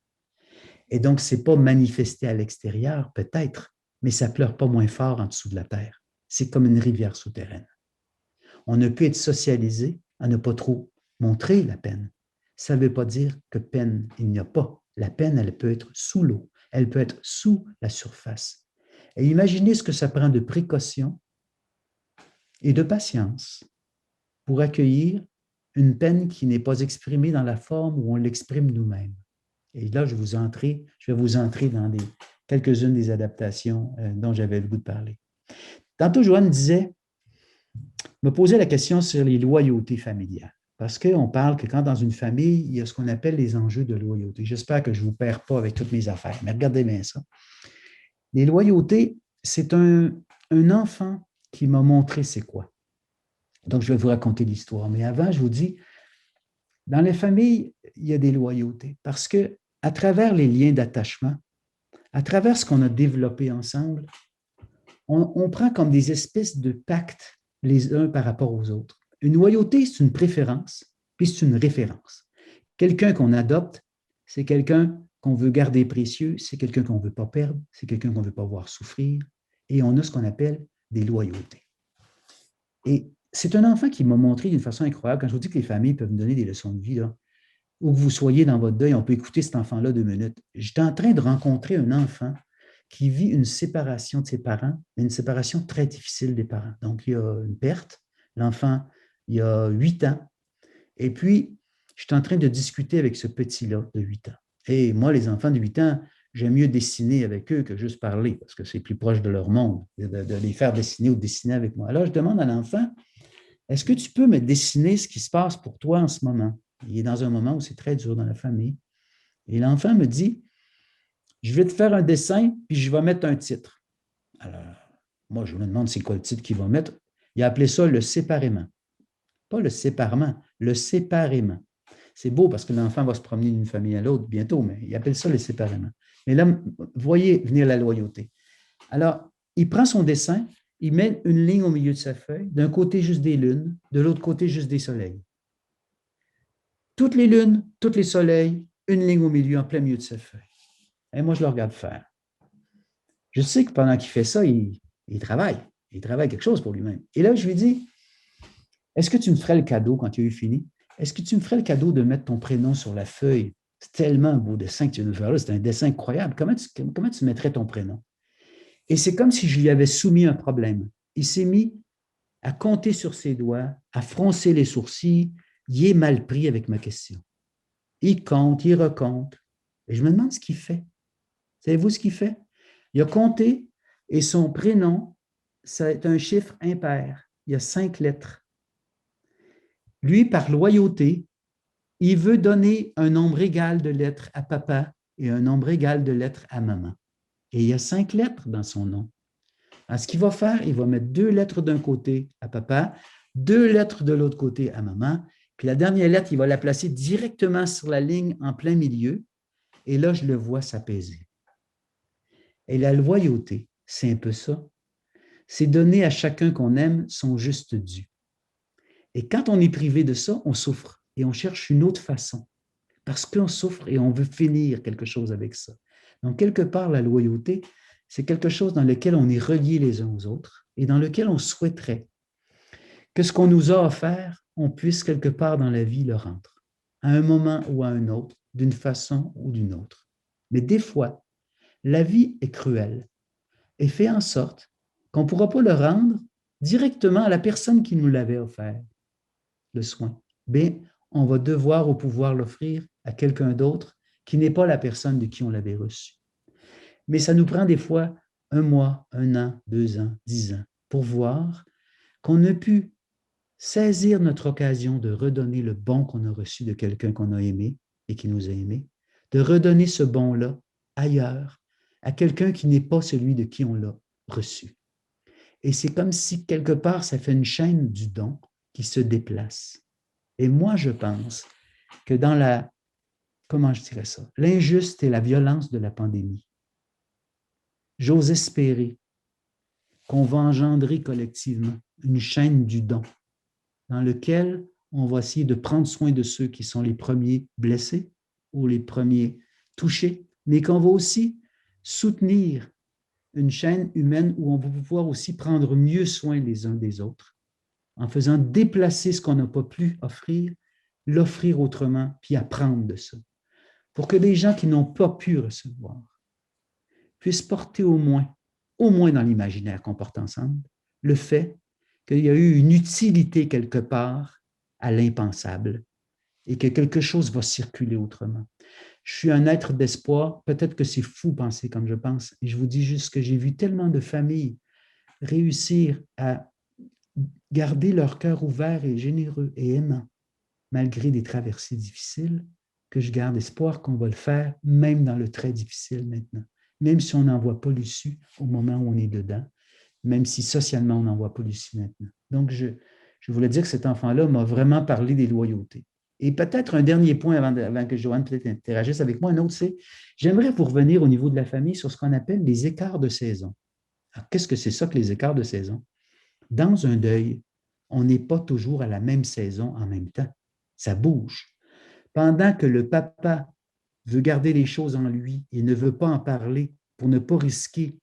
Et donc, ce n'est pas manifesté à l'extérieur, peut-être, mais ça ne pleure pas moins fort en dessous de la terre. C'est comme une rivière souterraine. On ne peut être socialisé à ne pas trop montrer la peine. Ça ne veut pas dire que peine, il n'y a pas. La peine, elle peut être sous l'eau, elle peut être sous la surface. Et imaginez ce que ça prend de précaution et de patience pour accueillir une peine qui n'est pas exprimée dans la forme où on l'exprime nous-mêmes. Et là, je vais vous entrer dans quelques-unes des adaptations dont j'avais le goût de parler. Tantôt, Joanne me posait la question sur les loyautés familiales. Parce qu'on parle que quand dans une famille, il y a ce qu'on appelle les enjeux de loyauté. J'espère que je ne vous perds pas avec toutes mes affaires, mais regardez bien ça. Les loyautés, c'est un enfant qui m'a montré c'est quoi. Donc, je vais vous raconter l'histoire. Mais avant, je vous dis, dans les familles, il y a des loyautés. Parce que à travers les liens d'attachement, à travers ce qu'on a développé ensemble, on prend comme des espèces de pactes les uns par rapport aux autres. Une loyauté, c'est une préférence, puis c'est une référence. Quelqu'un qu'on adopte, c'est quelqu'un qu'on veut garder précieux, c'est quelqu'un qu'on ne veut pas perdre, c'est quelqu'un qu'on ne veut pas voir souffrir, et on a ce qu'on appelle des loyautés. Et c'est un enfant qui m'a montré d'une façon incroyable, quand je vous dis que les familles peuvent me donner des leçons de vie, là, où que vous soyez dans votre deuil, on peut écouter cet enfant-là 2 minutes. J'étais en train de rencontrer un enfant qui vit une séparation de ses parents, une séparation très difficile des parents. Donc, il y a une perte. L'enfant, il y a 8 ans. Et puis, je suis en train de discuter avec ce petit-là de 8 ans. Et moi, les enfants de 8 ans, j'aime mieux dessiner avec eux que juste parler, parce que c'est plus proche de leur monde, de les faire dessiner ou dessiner avec moi. Alors, je demande à l'enfant, est-ce que tu peux me dessiner ce qui se passe pour toi en ce moment? Il est dans un moment où c'est très dur dans la famille. Et l'enfant me dit, je vais te faire un dessin, puis je vais mettre un titre. Alors, moi, je me demande c'est quoi le titre qu'il va mettre. Il a appelé ça le séparément. Pas le séparement, le séparément. C'est beau parce que l'enfant va se promener d'une famille à l'autre bientôt, mais il appelle ça le séparément. Mais là, voyez venir la loyauté. Alors, il prend son dessin, il met une ligne au milieu de sa feuille, d'un côté juste des lunes, de l'autre côté juste des soleils. Toutes les lunes, tous les soleils, une ligne au milieu, en plein milieu de sa feuille. Et moi, je le regarde faire. Je sais que pendant qu'il fait ça, il travaille. Il travaille quelque chose pour lui-même. Et là, je lui dis, est-ce que tu me ferais le cadeau quand tu as eu fini? Est-ce que tu me ferais le cadeau de mettre ton prénom sur la feuille? C'est tellement un beau dessin que tu viens de faire là. C'est un dessin incroyable. Comment tu mettrais ton prénom? Et c'est comme si je lui avais soumis un problème. Il s'est mis à compter sur ses doigts, à froncer les sourcils. Il est mal pris avec ma question. Il compte, il recompte. Et je me demande ce qu'il fait. Savez-vous ce qu'il fait? Il a compté et son prénom, c'est un chiffre impair. Il y a 5 lettres. Lui, par loyauté, il veut donner un nombre égal de lettres à papa et un nombre égal de lettres à maman. Et il y a 5 lettres dans son nom. Alors, ce qu'il va faire, il va mettre 2 lettres d'un côté à papa, 2 lettres de l'autre côté à maman, puis la dernière lettre, il va la placer directement sur la ligne en plein milieu, et là, je le vois s'apaiser. Et la loyauté, c'est un peu ça. C'est donner à chacun qu'on aime son juste dû. Et quand on est privé de ça, on souffre et on cherche une autre façon parce qu'on souffre et on veut finir quelque chose avec ça. Donc, quelque part, la loyauté, c'est quelque chose dans lequel on est reliés les uns aux autres et dans lequel on souhaiterait que ce qu'on nous a offert, on puisse quelque part dans la vie le rendre, à un moment ou à un autre, d'une façon ou d'une autre. Mais des fois, la vie est cruelle et fait en sorte qu'on ne pourra pas le rendre directement à la personne qui nous l'avait offert, le soin. Bien, on va devoir ou pouvoir l'offrir à quelqu'un d'autre qui n'est pas la personne de qui on l'avait reçu. Mais ça nous prend des fois 1 mois, 1 an, 2 ans, 10 ans pour voir qu'on a pu saisir notre occasion de redonner le bon qu'on a reçu de quelqu'un qu'on a aimé et qui nous a aimés, de redonner ce bon-là ailleurs, à quelqu'un qui n'est pas celui de qui on l'a reçu. Et c'est comme si, quelque part, ça fait une chaîne du don qui se déplace. Et moi, je pense que dans la, comment je dirais ça, l'injuste et la violence de la pandémie, j'ose espérer qu'on va engendrer collectivement une chaîne du don dans lequel on va essayer de prendre soin de ceux qui sont les premiers blessés ou les premiers touchés, mais qu'on va aussi soutenir une chaîne humaine où on va pouvoir aussi prendre mieux soin les uns des autres, en faisant déplacer ce qu'on n'a pas pu offrir, l'offrir autrement, puis apprendre de ça, pour que les gens qui n'ont pas pu recevoir puissent porter au moins dans l'imaginaire qu'on porte ensemble, le fait qu'il y a eu une utilité quelque part à l'impensable et que quelque chose va circuler autrement. Je suis un être d'espoir, peut-être que c'est fou penser comme je pense, et je vous dis juste que j'ai vu tellement de familles réussir à garder leur cœur ouvert et généreux et aimant, malgré des traversées difficiles, que je garde espoir qu'on va le faire, même dans le très difficile maintenant, même si on n'en voit pas l'issue au moment où on est dedans, même si socialement, on n'en voit pas l'issue maintenant. Donc, je voulais dire que cet enfant-là m'a vraiment parlé des loyautés. Et peut-être un dernier point avant que Joanne peut-être interagisse avec moi, un autre, c'est, j'aimerais vous revenir au niveau de la famille sur ce qu'on appelle les écarts de saison. Alors, qu'est-ce que c'est ça que les écarts de saison? Dans un deuil, on n'est pas toujours à la même saison en même temps. Ça bouge. Pendant que le papa veut garder les choses en lui et ne veut pas en parler pour ne pas risquer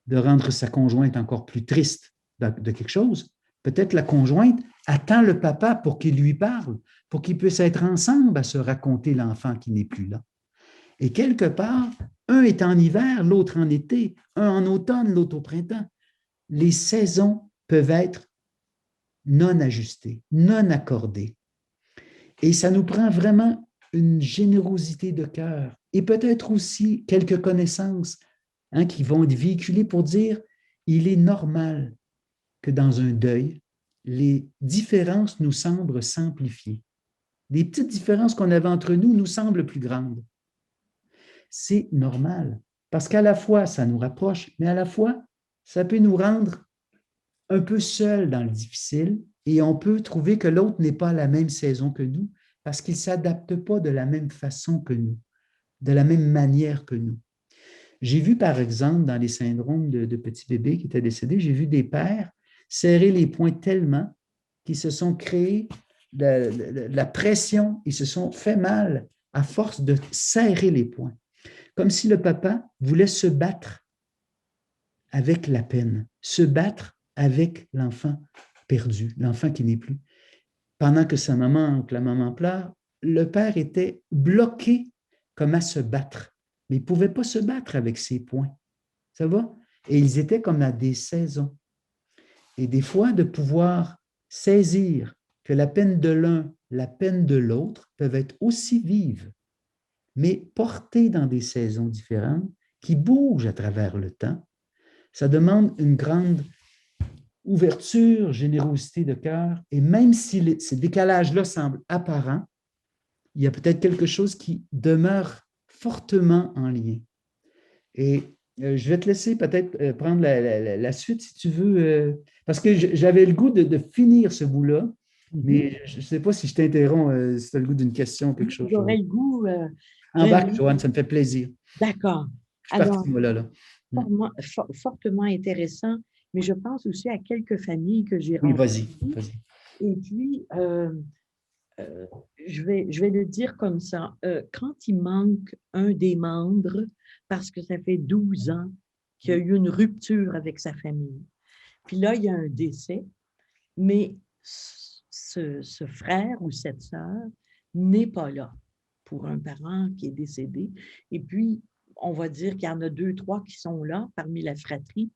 de rendre sa conjointe encore plus triste de quelque chose, peut-être la conjointe attend le papa pour qu'il lui parle, pour qu'ils puissent être ensemble à se raconter l'enfant qui n'est plus là. Et quelque part, un est en hiver, l'autre en été, un en automne, l'autre au printemps. Les saisons peuvent être non ajustées, non accordées. Et ça nous prend vraiment une générosité de cœur et peut-être aussi quelques connaissances qui vont être véhiculées pour dire il est normal que dans un deuil, les différences nous semblent s'amplifier. Les petites différences qu'on avait entre nous nous semblent plus grandes. C'est normal, parce qu'à la fois, ça nous rapproche, mais à la fois, ça peut nous rendre un peu seuls dans le difficile et on peut trouver que l'autre n'est pas à la même saison que nous parce qu'il ne s'adapte pas de la même façon que nous, de la même manière que nous. J'ai vu, par exemple, dans les syndromes de petits bébés qui étaient décédés, j'ai vu des pères serrer les poings tellement qu'ils se sont créés la pression, ils se sont fait mal à force de serrer les poings. Comme si le papa voulait se battre avec la peine, se battre avec l'enfant perdu, l'enfant qui n'est plus. Pendant que sa maman, que la maman pleure, le père était bloqué comme à se battre. Mais il ne pouvait pas se battre avec ses poings. Ça va? Et ils étaient comme à des saisons. Et des fois, de pouvoir saisir que la peine de l'un, la peine de l'autre peuvent être aussi vives mais porté dans des saisons différentes, qui bougent à travers le temps. Ça demande une grande ouverture, générosité de cœur, et même si ces décalages-là semblent apparents, il y a peut-être quelque chose qui demeure fortement en lien. Et je vais te laisser peut-être prendre la suite si tu veux, parce que j'avais le goût de finir ce bout-là, mais je ne sais pas si je t'interromps, si tu as le goût d'une question ou quelque chose. J'aurais le goût. Embarque, Joanne, ça me fait plaisir. D'accord. Je suis parti, moi, là. Fortement intéressant, mais je pense aussi à quelques familles que j'ai Oui, rencontrées. vas-y. Et puis, je vais le dire comme ça. Quand il manque un des membres, parce que ça fait 12 ans qu'il y a eu une rupture avec sa famille, puis là, il y a un décès, mais ce frère ou cette sœur n'est pas là pour un parent qui est décédé. Et puis, on va dire qu'il y en a 2, 3 qui sont là parmi la fratrie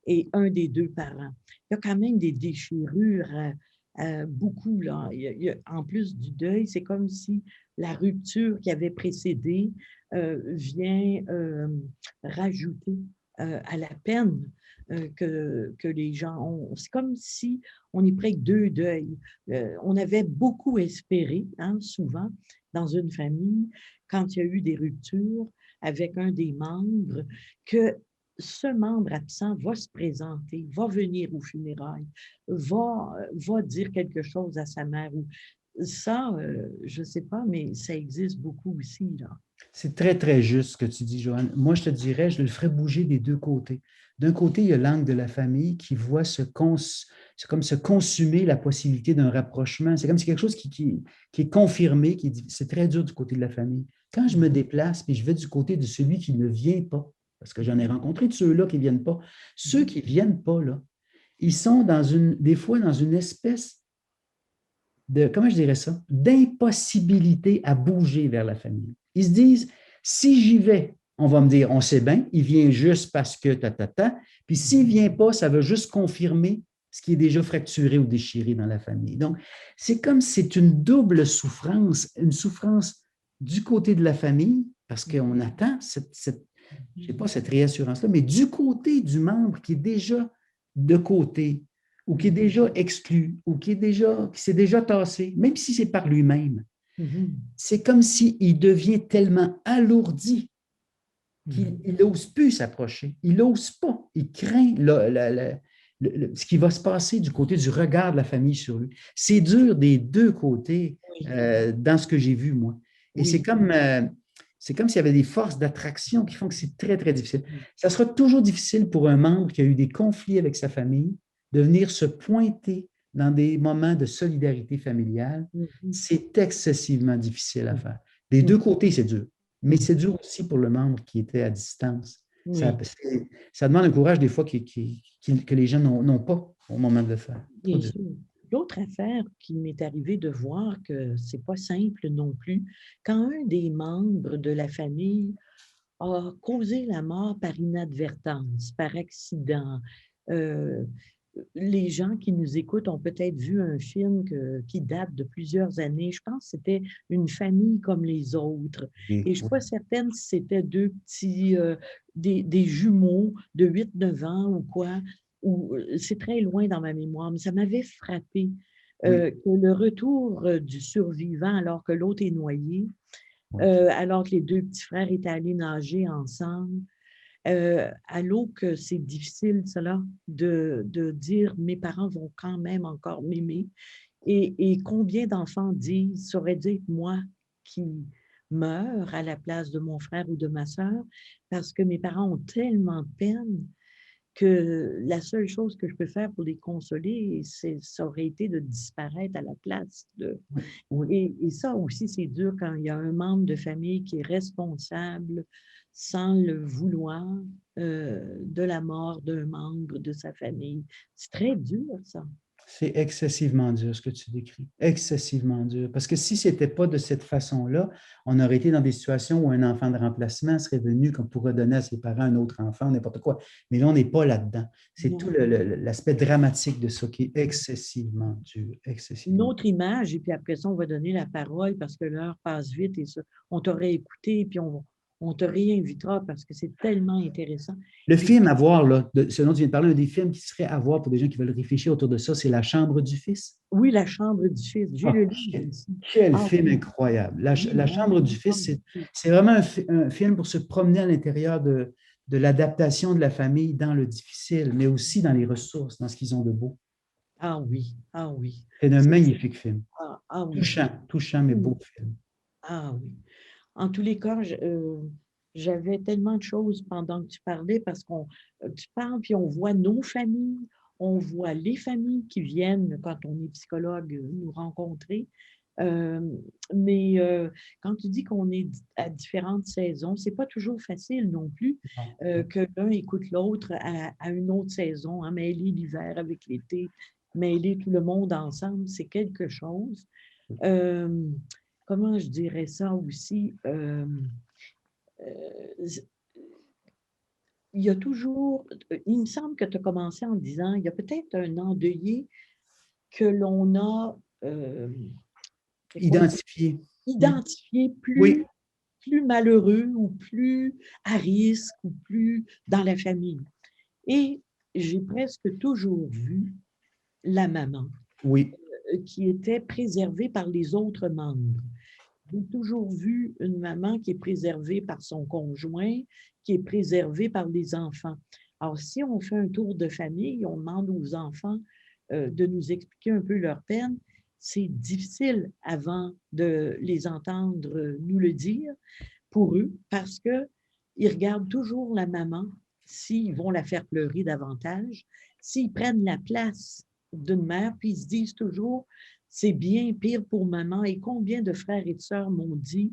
et un des 2 parents. Il y a quand même des déchirures beaucoup, là. En plus du deuil, c'est comme si la rupture qui avait précédé vient rajouter à la peine que les gens ont. C'est comme si on est près que 2 deuils. On avait beaucoup espéré, hein, souvent, dans une famille, quand il y a eu des ruptures avec un des membres, que ce membre absent va se présenter, va venir aux funérailles, va dire quelque chose à sa mère. Ça, je ne sais pas, mais ça existe beaucoup aussi, là. C'est très, très juste ce que tu dis, Joanne. Moi, je te dirais, je le ferais bouger des deux côtés. D'un côté, il y a l'angle de la famille qui voit c'est comme se consumer la possibilité d'un rapprochement. C'est comme si quelque chose qui est confirmé, c'est très dur du côté de la famille. Quand je me déplace, puis je vais du côté de celui qui ne vient pas, parce que j'en ai rencontré de ceux-là qui ne viennent pas, ceux qui ne viennent pas, là, ils sont des fois dans une espèce comment je dirais ça, d'impossibilité à bouger vers la famille. Ils se disent, si j'y vais, on va me dire, on sait bien, il vient juste parce que puis s'il ne vient pas, ça va juste confirmer ce qui est déjà fracturé ou déchiré dans la famille. Donc, c'est comme si c'est une double souffrance, une souffrance du côté de la famille, parce qu'on attend je sais pas, cette réassurance-là, mais du côté du membre qui est déjà de côté, ou qui est déjà exclu, ou qui s'est déjà tassé, même si c'est par lui-même. C'est comme s'il devient tellement alourdi qu'il n'ose plus s'approcher. Il n'ose pas. Il craint ce qui va se passer du côté du regard de la famille sur lui. C'est dur des deux côtés dans ce que j'ai vu, moi. Et c'est comme s'il y avait des forces d'attraction qui font que c'est très, très difficile. Ça sera toujours difficile pour un membre qui a eu des conflits avec sa famille de venir se pointer dans des moments de solidarité familiale. C'est excessivement difficile à faire. Des deux côtés, c'est dur. Mais c'est dur aussi pour le membre qui était à distance. Ça demande un courage des fois que les gens n'ont pas au moment de le faire. Bien sûr. L'autre affaire qui m'est arrivée de voir que ce n'est pas simple non plus, quand un des membres de la famille a causé la mort par inadvertance, par accident, les gens qui nous écoutent ont peut-être vu un film qui date de plusieurs années. Je pense que c'était Une famille comme les autres. Et je ne suis pas certaine si c'était deux petits, des jumeaux de 8-9 ans ou quoi. C'est très loin dans ma mémoire, mais ça m'avait frappé que le retour du survivant alors que l'autre est noyé, alors que les deux petits frères étaient allés nager ensemble, à l'eau, que c'est difficile, cela, de dire « mes parents vont quand même encore m'aimer ». Et combien d'enfants disent « ça aurait dû être moi qui meurs à la place de mon frère ou de ma sœur parce que mes parents ont tellement de peine que la seule chose que je peux faire pour les consoler, ça aurait été de disparaître à la place de… » Et ça aussi, c'est dur quand il y a un membre de famille qui est responsable sans le vouloir de la mort d'un membre de sa famille. C'est très dur, ça. C'est excessivement dur ce que tu décris, excessivement dur. Parce que si ce n'était pas de cette façon-là, on aurait été dans des situations où un enfant de remplacement serait venu comme pour redonner à ses parents un autre enfant, n'importe quoi. Mais là, on n'est pas là-dedans. C'est Non. tout l'aspect dramatique de ça qui est excessivement dur, Une excessivement. autre image, et puis après ça, on va donner la parole parce que l'heure passe vite et ça, on t'aurait écouté et puis on te réinvitera parce que c'est tellement intéressant. Le Puis, film à voir, là, ce dont tu viens de parler, un des films qui serait à voir pour des gens qui veulent réfléchir autour de ça, c'est La Chambre du Fils. oui, La Chambre du Fils, j'ai Ah, le livre ici. quel Ah film oui, incroyable. oui, La Chambre du Fils, c'est vraiment un film pour se promener à l'intérieur de l'adaptation de la famille dans le difficile, mais aussi dans les ressources, dans ce qu'ils ont de beau. ah oui, ah oui. C'est un C'est- magnifique film. ah oui. Touchant, mais Mm. beau film. Ah oui. En tous les cas, j'avais tellement de choses pendant que tu parlais parce qu'on tu parles, puis on voit nos familles, on voit les familles qui viennent quand on est psychologue nous rencontrer. Euh, mais quand tu dis qu'on est à différentes saisons, c'est pas toujours facile non plus que l'un écoute l'autre à une autre saison, hein, mêler l'hiver avec l'été, mêler tout le monde ensemble, c'est quelque chose. Euh, comment je dirais ça aussi? Il y a toujours, il me semble que tu as commencé en disant, il y a peut-être un endeuillé que l'on a Identifié. identifié Oui, plus malheureux ou plus à risque ou plus dans la famille. Et j'ai presque toujours vu la maman oui. qui était préservée par les autres membres. J'ai toujours vu une maman qui est préservée par son conjoint, qui est préservée par les enfants. Alors, si on fait un tour de famille, on demande aux enfants de nous expliquer un peu leur peine, c'est difficile avant de les entendre nous le dire pour eux parce qu'ils regardent toujours la maman s'ils vont la faire pleurer davantage, s'ils prennent la place d'une mère, puis ils se disent toujours c'est bien pire pour maman. Et combien de frères et de sœurs m'ont dit,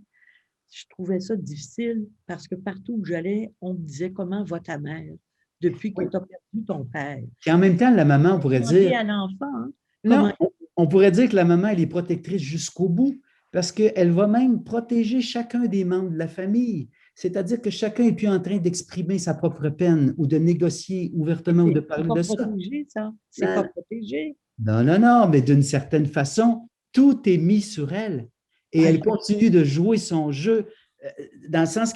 je trouvais ça difficile parce que partout où j'allais, on me disait comment va ta mère depuis que Oui. tu as perdu ton père. Et en même temps, la maman, on pourrait Demander dire, à l'enfant, hein, comment. non, on pourrait dire que la maman, elle est protectrice jusqu'au bout parce qu'elle va même protéger chacun des membres de la famille. C'est-à-dire que chacun n'est plus en train d'exprimer sa propre peine ou de négocier ouvertement ou de C'est parler pas de ça. protégé, ça. C'est pas Non, protégé. non, mais d'une certaine façon, tout est mis sur elle. Et Ah, elle continue de jouer son jeu dans le sens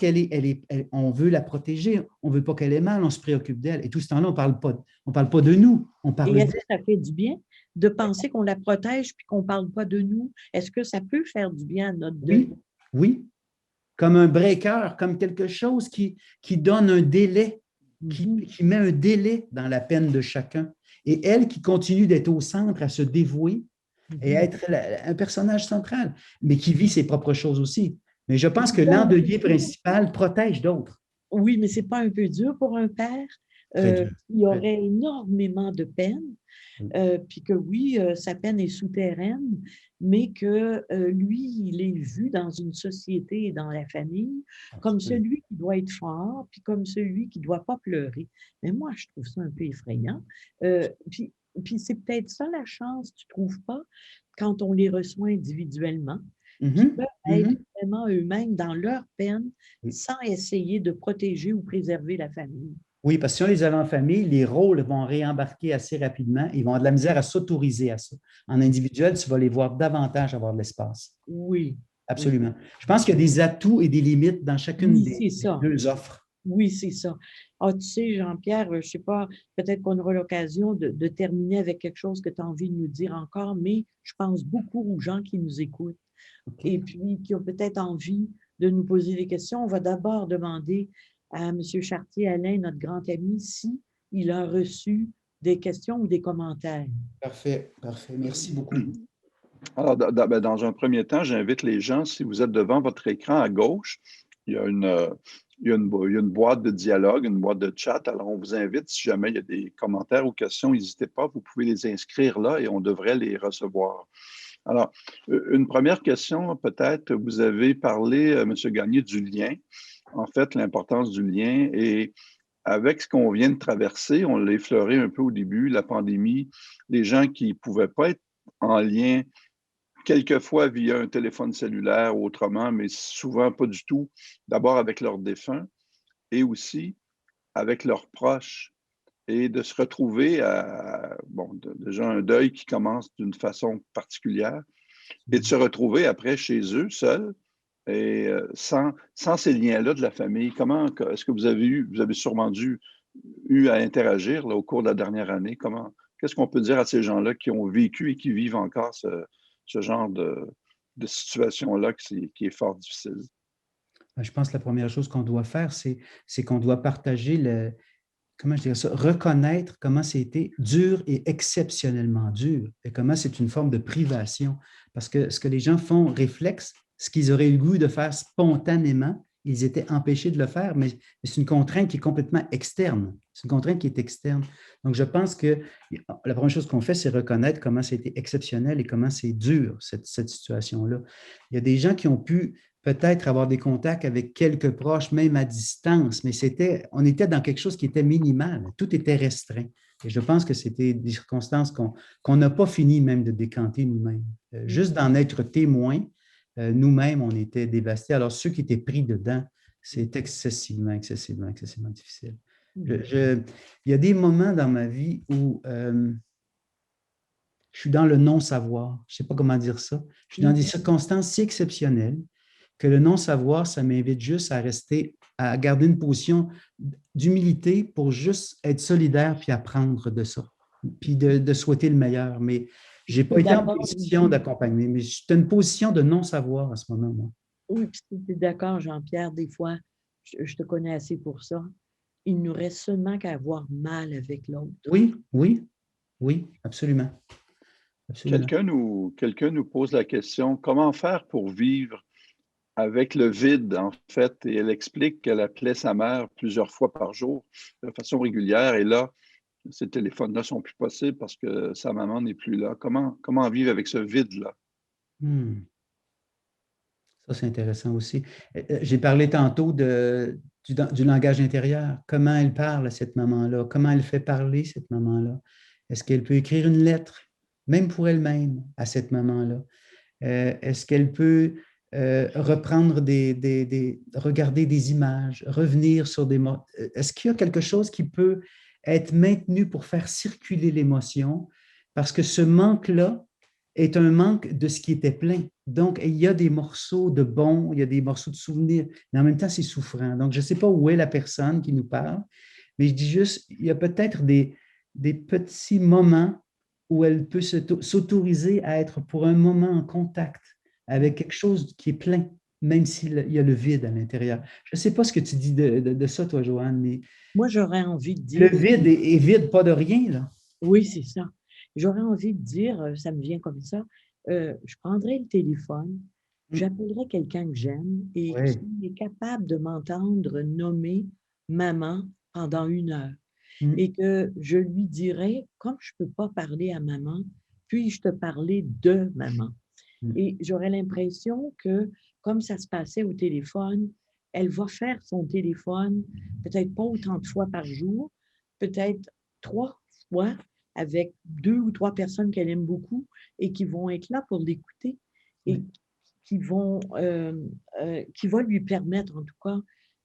on veut la protéger, on ne veut pas qu'elle ait mal, on se préoccupe d'elle. Et tout ce temps-là, on parle pas de nous, on et parle est-ce d'elle. que ça fait du bien de penser qu'on la protège puis qu'on ne parle pas de nous? Est-ce que ça peut faire du bien à notre deuil? Oui, oui, comme un breaker, comme quelque chose qui donne un délai, qui met un délai dans la peine de chacun. Et elle qui continue d'être au centre, à se dévouer et être un personnage central, mais qui vit ses propres choses aussi. Mais je pense que l'endeuillé principal protège d'autres. Oui, mais ce n'est pas un peu dur pour un père Très dur. qui aurait énormément de peine, puis que oui, sa peine est souterraine, mais que lui, il est vu dans une société et dans la famille comme celui qui doit être fort, puis comme celui qui ne doit pas pleurer. Mais moi, je trouve ça un peu effrayant. Puis c'est peut-être ça la chance, tu ne trouves pas, quand on les reçoit individuellement, qui peuvent être vraiment eux-mêmes dans leur peine sans essayer de protéger ou préserver la famille. Oui, parce que si on les avait en famille, les rôles vont réembarquer assez rapidement. Ils vont avoir de la misère à s'autoriser à ça. En individuel, tu vas les voir davantage avoir de l'espace. Oui. Absolument. Je pense qu'il y a des atouts et des limites dans chacune des deux offres. Oui, c'est ça. Ah, tu sais, Jean-Pierre, je ne sais pas, peut-être qu'on aura l'occasion de terminer avec quelque chose que tu as envie de nous dire encore, mais je pense beaucoup aux gens qui nous écoutent et puis qui ont peut-être envie de nous poser des questions. On va d'abord demander à M. Chartier-Alain, notre grand ami, s'il a reçu des questions ou des commentaires. Parfait. Merci beaucoup. Alors, dans un premier temps, j'invite les gens, si vous êtes devant votre écran à gauche, il y a une boîte de dialogue, une boîte de chat. Alors, on vous invite, si jamais il y a des commentaires ou questions, n'hésitez pas, vous pouvez les inscrire là et on devrait les recevoir. Alors, une première question, peut-être, vous avez parlé, M. Gagné, du lien. En fait, l'importance du lien et avec ce qu'on vient de traverser, on l'a effleuré un peu au début, la pandémie, les gens qui ne pouvaient pas être en lien, quelquefois via un téléphone cellulaire ou autrement, mais souvent pas du tout, d'abord avec leurs défunts et aussi avec leurs proches, et de se retrouver à, bon, déjà un deuil qui commence d'une façon particulière, et de se retrouver après chez eux, seuls, et sans ces liens-là de la famille. Comment est-ce que vous avez sûrement eu à interagir là, au cours de la dernière année? Qu'est-ce qu'on peut dire à ces gens-là qui ont vécu et qui vivent encore ce genre de situation-là qui est fort difficile? Je pense que la première chose qu'on doit faire, c'est qu'on doit partager comment je dirais ça, reconnaître comment c'était dur et exceptionnellement dur et comment c'est une forme de privation. Parce que ce que les gens font réflexe, ce qu'ils auraient eu le goût de faire spontanément, ils étaient empêchés de le faire, mais c'est une contrainte qui est complètement externe. C'est une contrainte qui est externe. Donc, je pense que la première chose qu'on fait, c'est reconnaître comment c'était exceptionnel et comment c'est dur, cette situation-là. Il y a des gens qui ont pu peut-être avoir des contacts avec quelques proches, même à distance, mais on était dans quelque chose qui était minimal. Tout était restreint. Et je pense que c'était des circonstances qu'on n'a pas fini même de décanter nous-mêmes. Juste d'en être témoin, nous-mêmes, on était dévastés. Alors, ceux qui étaient pris dedans, c'est excessivement difficile. Il y a des moments dans ma vie où je suis dans le non-savoir. Je ne sais pas comment dire ça. Je suis dans des circonstances si exceptionnelles que le non-savoir, ça m'invite juste à rester, à garder une position d'humilité pour juste être solidaire puis apprendre de ça, puis de souhaiter le meilleur. Mais je n'ai pas été en position d'accompagner, mais j'étais une position de non-savoir à ce moment, moi. Oui, puis si tu es d'accord, Jean-Pierre, des fois, je te connais assez pour ça, il nous reste seulement qu'à avoir mal avec l'autre. Oui, absolument. Quelqu'un nous pose la question, comment faire pour vivre avec le vide, en fait, et elle explique qu'elle appelait sa mère plusieurs fois par jour de façon régulière, et là, ces téléphones-là ne sont plus possibles parce que sa maman n'est plus là. Comment vivre avec ce vide-là? Ça, c'est intéressant aussi. J'ai parlé tantôt du langage intérieur. Comment elle parle à cette maman-là? Comment elle fait parler cette maman-là? Est-ce qu'elle peut écrire une lettre, même pour elle-même, à cette maman-là? Est-ce qu'elle peut reprendre regarder des images, revenir sur des mots? Est-ce qu'il y a quelque chose qui peut être maintenu pour faire circuler l'émotion? Parce que ce manque-là est un manque de ce qui était plein. Donc, il y a des morceaux de bons, il y a des morceaux de souvenirs, mais en même temps, c'est souffrant. Donc, je ne sais pas où est la personne qui nous parle, mais je dis juste, il y a peut-être des petits moments où elle peut s'autoriser à être pour un moment en contact avec quelque chose qui est plein, même s'il y a le vide à l'intérieur. Je ne sais pas ce que tu dis de ça, toi, Joanne, mais... Moi, j'aurais envie de dire... Le vide est vide, pas de rien, là. Oui, c'est ça. J'aurais envie de dire, ça me vient comme ça, je prendrais le téléphone, j'appellerais quelqu'un que j'aime et qui est capable de m'entendre nommer maman pendant 1 heure. Et que je lui dirais, comme je ne peux pas parler à maman, puis-je te parler de maman? Et j'aurais l'impression que, comme ça se passait au téléphone, elle va faire son téléphone peut-être pas autant de fois par jour, peut-être 3 fois avec 2 ou 3 personnes qu'elle aime beaucoup et qui vont être là pour l'écouter et qui vont lui permettre, en tout cas,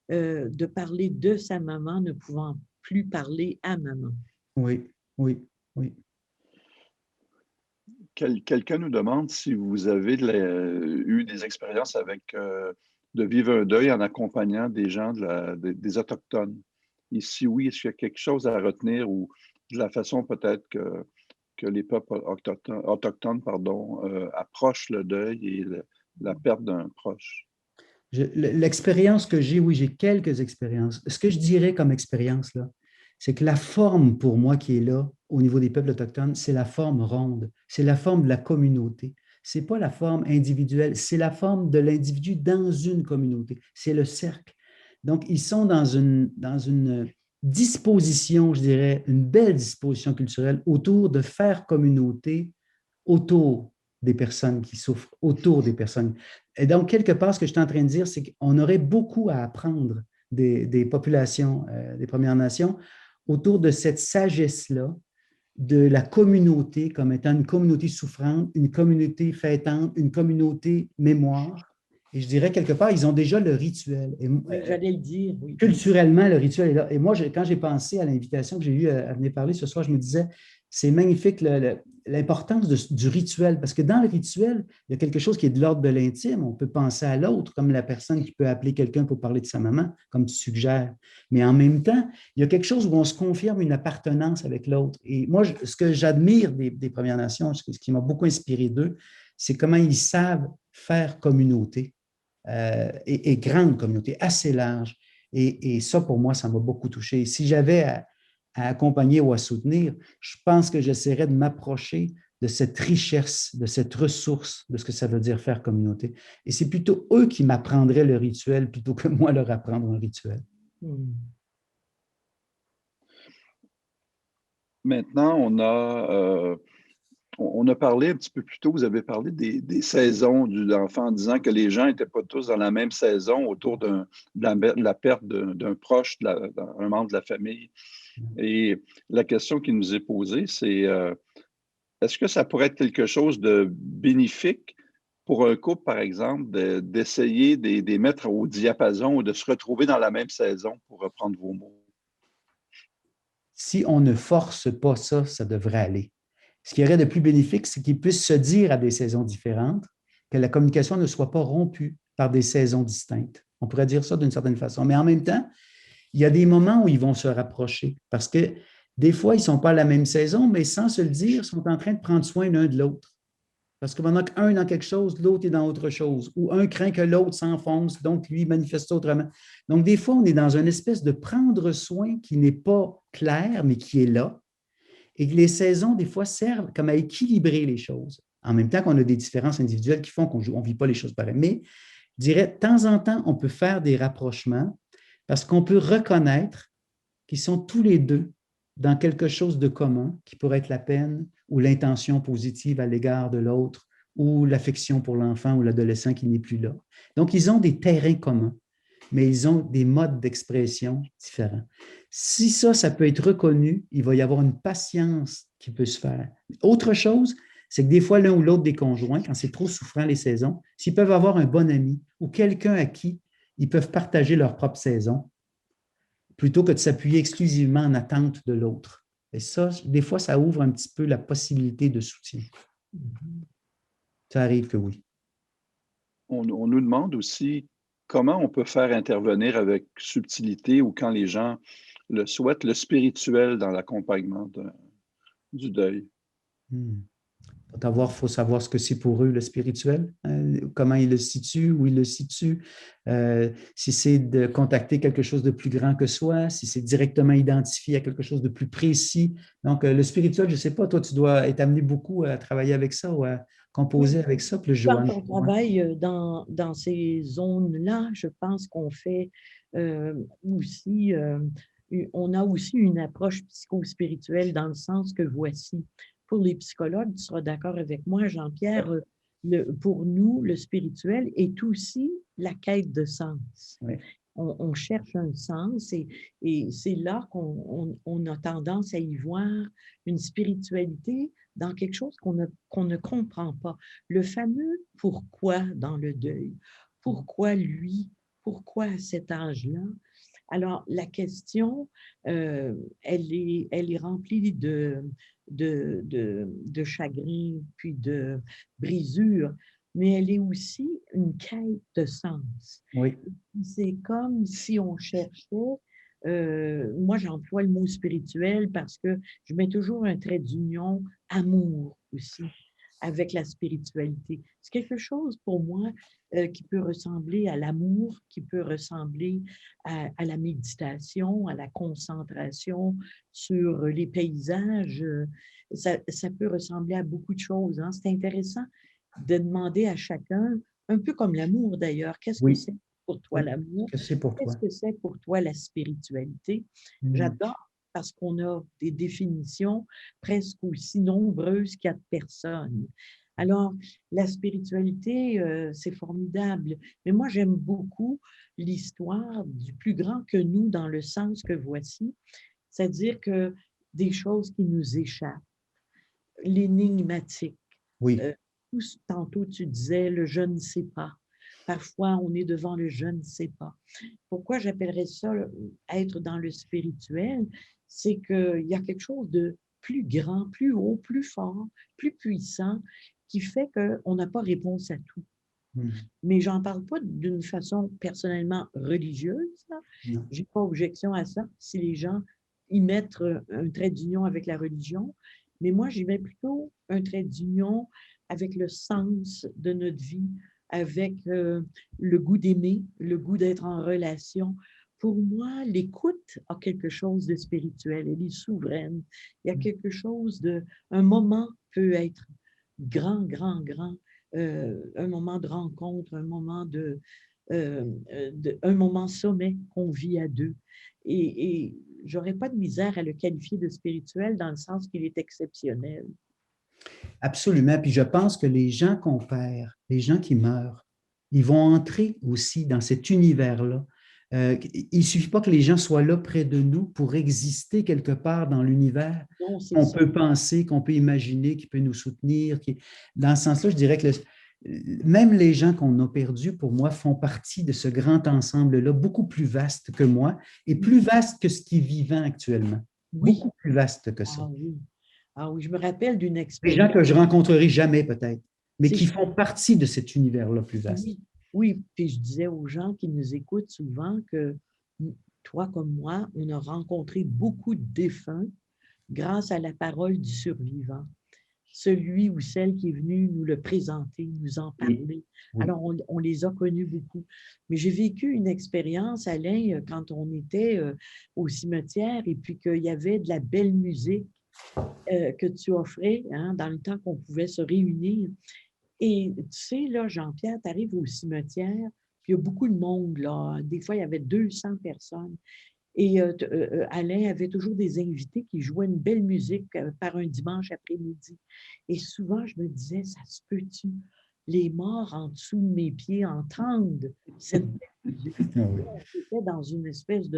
de parler de sa maman, ne pouvant plus parler à maman. Oui. Quelqu'un nous demande si vous avez eu des expériences avec de vivre un deuil en accompagnant des gens des Autochtones. Et si oui, est-ce qu'il y a quelque chose à retenir ou de la façon peut-être que les peuples autochtones approchent le deuil et la perte d'un proche? L'expérience que j'ai, oui, j'ai quelques expériences. Ce que je dirais comme expérience, là, c'est que la forme pour moi qui est là au niveau des peuples autochtones, c'est la forme ronde, c'est la forme de la communauté. Ce n'est pas la forme individuelle, c'est la forme de l'individu dans une communauté, c'est le cercle. Donc, ils sont dans une disposition, je dirais, une belle disposition culturelle autour de faire communauté autour des personnes qui souffrent, autour des personnes. Et donc, quelque part, ce que je suis en train de dire, c'est qu'on aurait beaucoup à apprendre des populations des Premières Nations autour de cette sagesse-là de la communauté comme étant une communauté souffrante, une communauté fêtante, une communauté mémoire. Et je dirais quelque part, ils ont déjà le rituel. Et, Oui, j'allais le dire, oui. culturellement, le rituel est là. Et moi, quand j'ai pensé à l'invitation que j'ai eue à venir parler ce soir, je me disais, c'est magnifique l'importance du rituel, parce que dans le rituel, il y a quelque chose qui est de l'ordre de l'intime. On peut penser à l'autre, comme la personne qui peut appeler quelqu'un pour parler de sa maman, comme tu suggères. Mais en même temps, il y a quelque chose où on se confirme une appartenance avec l'autre. Et moi, ce que j'admire des Premières Nations, ce qui m'a beaucoup inspiré d'eux, c'est comment ils savent faire communauté, et grande communauté, assez large. Et ça, pour moi, ça m'a beaucoup touché. Si j'avais à accompagner ou à soutenir, je pense que j'essaierais de m'approcher de cette richesse, de cette ressource, de ce que ça veut dire faire communauté. Et c'est plutôt eux qui m'apprendraient le rituel plutôt que moi leur apprendre un rituel. Maintenant, on a parlé un petit peu plus tôt, vous avez parlé des saisons de l'enfant en disant que les gens n'étaient pas tous dans la même saison autour de la perte d'un proche, d'un membre de la famille. Et la question qui nous est posée, c'est est-ce que ça pourrait être quelque chose de bénéfique pour un couple, par exemple, d'essayer de les mettre au diapason ou de se retrouver dans la même saison, pour reprendre vos mots? Si on ne force pas ça, ça devrait aller. Ce qui y aurait de plus bénéfique, c'est qu'ils puissent se dire à des saisons différentes, que la communication ne soit pas rompue par des saisons distinctes. On pourrait dire ça d'une certaine façon. Mais en même temps, il y a des moments où ils vont se rapprocher parce que des fois, ils ne sont pas à la même saison, mais sans se le dire, ils sont en train de prendre soin l'un de l'autre. Parce que pendant qu'un est dans quelque chose, l'autre est dans autre chose. Ou un craint que l'autre s'enfonce, donc lui manifeste autrement. Donc, des fois, on est dans une espèce de prendre soin qui n'est pas clair, mais qui est là. Et que les saisons, des fois, servent comme à équilibrer les choses. En même temps qu'on a des différences individuelles qui font qu'on ne vit pas les choses pareilles. Mais je dirais, de temps en temps, on peut faire des rapprochements parce qu'on peut reconnaître qu'ils sont tous les deux dans quelque chose de commun, qui pourrait être la peine ou l'intention positive à l'égard de l'autre, ou l'affection pour l'enfant ou l'adolescent qui n'est plus là. Donc, ils ont des terrains communs, mais ils ont des modes d'expression différents. Si ça peut être reconnu, il va y avoir une patience qui peut se faire. Autre chose, c'est que des fois, l'un ou l'autre des conjoints, quand c'est trop souffrant les saisons, s'ils peuvent avoir un bon ami ou quelqu'un à qui ils peuvent partager leur propre saison, plutôt que de s'appuyer exclusivement en attente de l'autre. Et ça, des fois, ça ouvre un petit peu la possibilité de soutien. Ça arrive que oui. On nous demande aussi comment on peut faire intervenir avec subtilité ou quand les gens le souhaitent, le spirituel dans l'accompagnement du deuil. Il faut savoir ce que c'est pour eux le spirituel, comment ils le situent, où ils le situent, si c'est de contacter quelque chose de plus grand que soi, si c'est directement identifié à quelque chose de plus précis. Donc, le spirituel, je ne sais pas, toi, tu dois être amené beaucoup à travailler avec ça ou à composer avec ça, plus Quand Joanne. on travaille dans ces zones-là, je pense qu'on fait aussi, on a aussi une approche psychospirituelle dans le sens que voici. Pour les psychologues, tu seras d'accord avec moi, Jean-Pierre, pour nous, le spirituel est aussi la quête de sens. Oui. On cherche un sens et c'est là qu'on a tendance à y voir une spiritualité dans quelque chose qu'on ne comprend pas. Le fameux pourquoi dans le deuil. Pourquoi lui? Pourquoi à cet âge-là? Alors, la question, elle est remplie de chagrin, puis de brisure, mais elle est aussi une quête de sens. Oui. C'est comme si on cherchait, moi j'emploie le mot spirituel parce que je mets toujours un trait d'union, amour aussi, avec la spiritualité. C'est quelque chose pour moi qui peut ressembler à l'amour, qui peut ressembler à la méditation, à la concentration sur les paysages. Ça peut ressembler à beaucoup de choses. Hein. C'est intéressant de demander à chacun, un peu comme l'amour d'ailleurs, qu'est-ce que c'est pour toi l'amour? Qu'est-ce que c'est pour toi? Qu'est-ce que c'est pour toi la spiritualité? J'adore parce qu'on a des définitions presque aussi nombreuses qu'il y a de personnes. Alors, la spiritualité, c'est formidable. Mais moi, j'aime beaucoup l'histoire du plus grand que nous dans le sens que voici, c'est-à-dire que des choses qui nous échappent, l'énigmatique. Oui, Euh, Tantôt, tu disais le je ne sais pas. Parfois, on est devant le je ne sais pas. Pourquoi j'appellerais ça être dans le spirituel? C'est qu'il y a quelque chose de plus grand, plus haut, plus fort, plus puissant, qui fait qu'on n'a pas réponse à tout. mm, Mais j'en parle pas d'une façon personnellement religieuse. non. Je n'ai pas objection à ça si les gens y mettent un trait d'union avec la religion. Mais moi, j'y mets plutôt un trait d'union avec le sens de notre vie, avec le goût d'aimer, le goût d'être en relation. Pour moi, l'écoute a quelque chose de spirituel, elle est souveraine. Il y a quelque chose de... Un moment peut être grand, grand, grand, un moment de rencontre, un moment sommet qu'on vit à deux. Et j'aurais pas de misère à le qualifier de spirituel dans le sens qu'il est exceptionnel. Absolument. Puis je pense que les gens qu'on perd, les gens qui meurent, ils vont entrer aussi dans cet univers-là. Il ne suffit pas que les gens soient là près de nous pour exister quelque part dans l'univers Non, c'est qu'on ça. peut penser, qu'on peut imaginer, qui peut nous soutenir. Dans ce sens-là, je dirais que même les gens qu'on a perdus, pour moi, font partie de ce grand ensemble-là, beaucoup plus vaste que moi et plus vaste que ce qui est vivant actuellement. Oui. Beaucoup plus vaste que ça. Ah oui. Ah oui, je me rappelle d'une Des gens expérience. que je rencontrerai jamais peut-être, mais C'est qui ça. font partie de cet univers-là plus vaste. Oui, oui. Puis je disais aux gens qui nous écoutent souvent que toi comme moi, on a rencontré beaucoup de défunts grâce à la parole du survivant. Celui ou celle qui est venu nous le présenter, nous en parler. Oui. Alors, on les a connus beaucoup. Mais j'ai vécu une expérience, Alain, quand on était au cimetière et puis qu'il y avait de la belle musique que tu offrais dans le temps qu'on pouvait se réunir. Et tu sais, là, Jean-Pierre, tu arrives au cimetière, puis il y a beaucoup de monde, là. Des fois, il y avait 200 personnes. Et Alain avait toujours des invités qui jouaient une belle musique par un dimanche après-midi. Et souvent, je me disais, ça se peut-tu? Les morts en dessous de mes pieds entendent cette belle musique. Ah oui. On était dans une espèce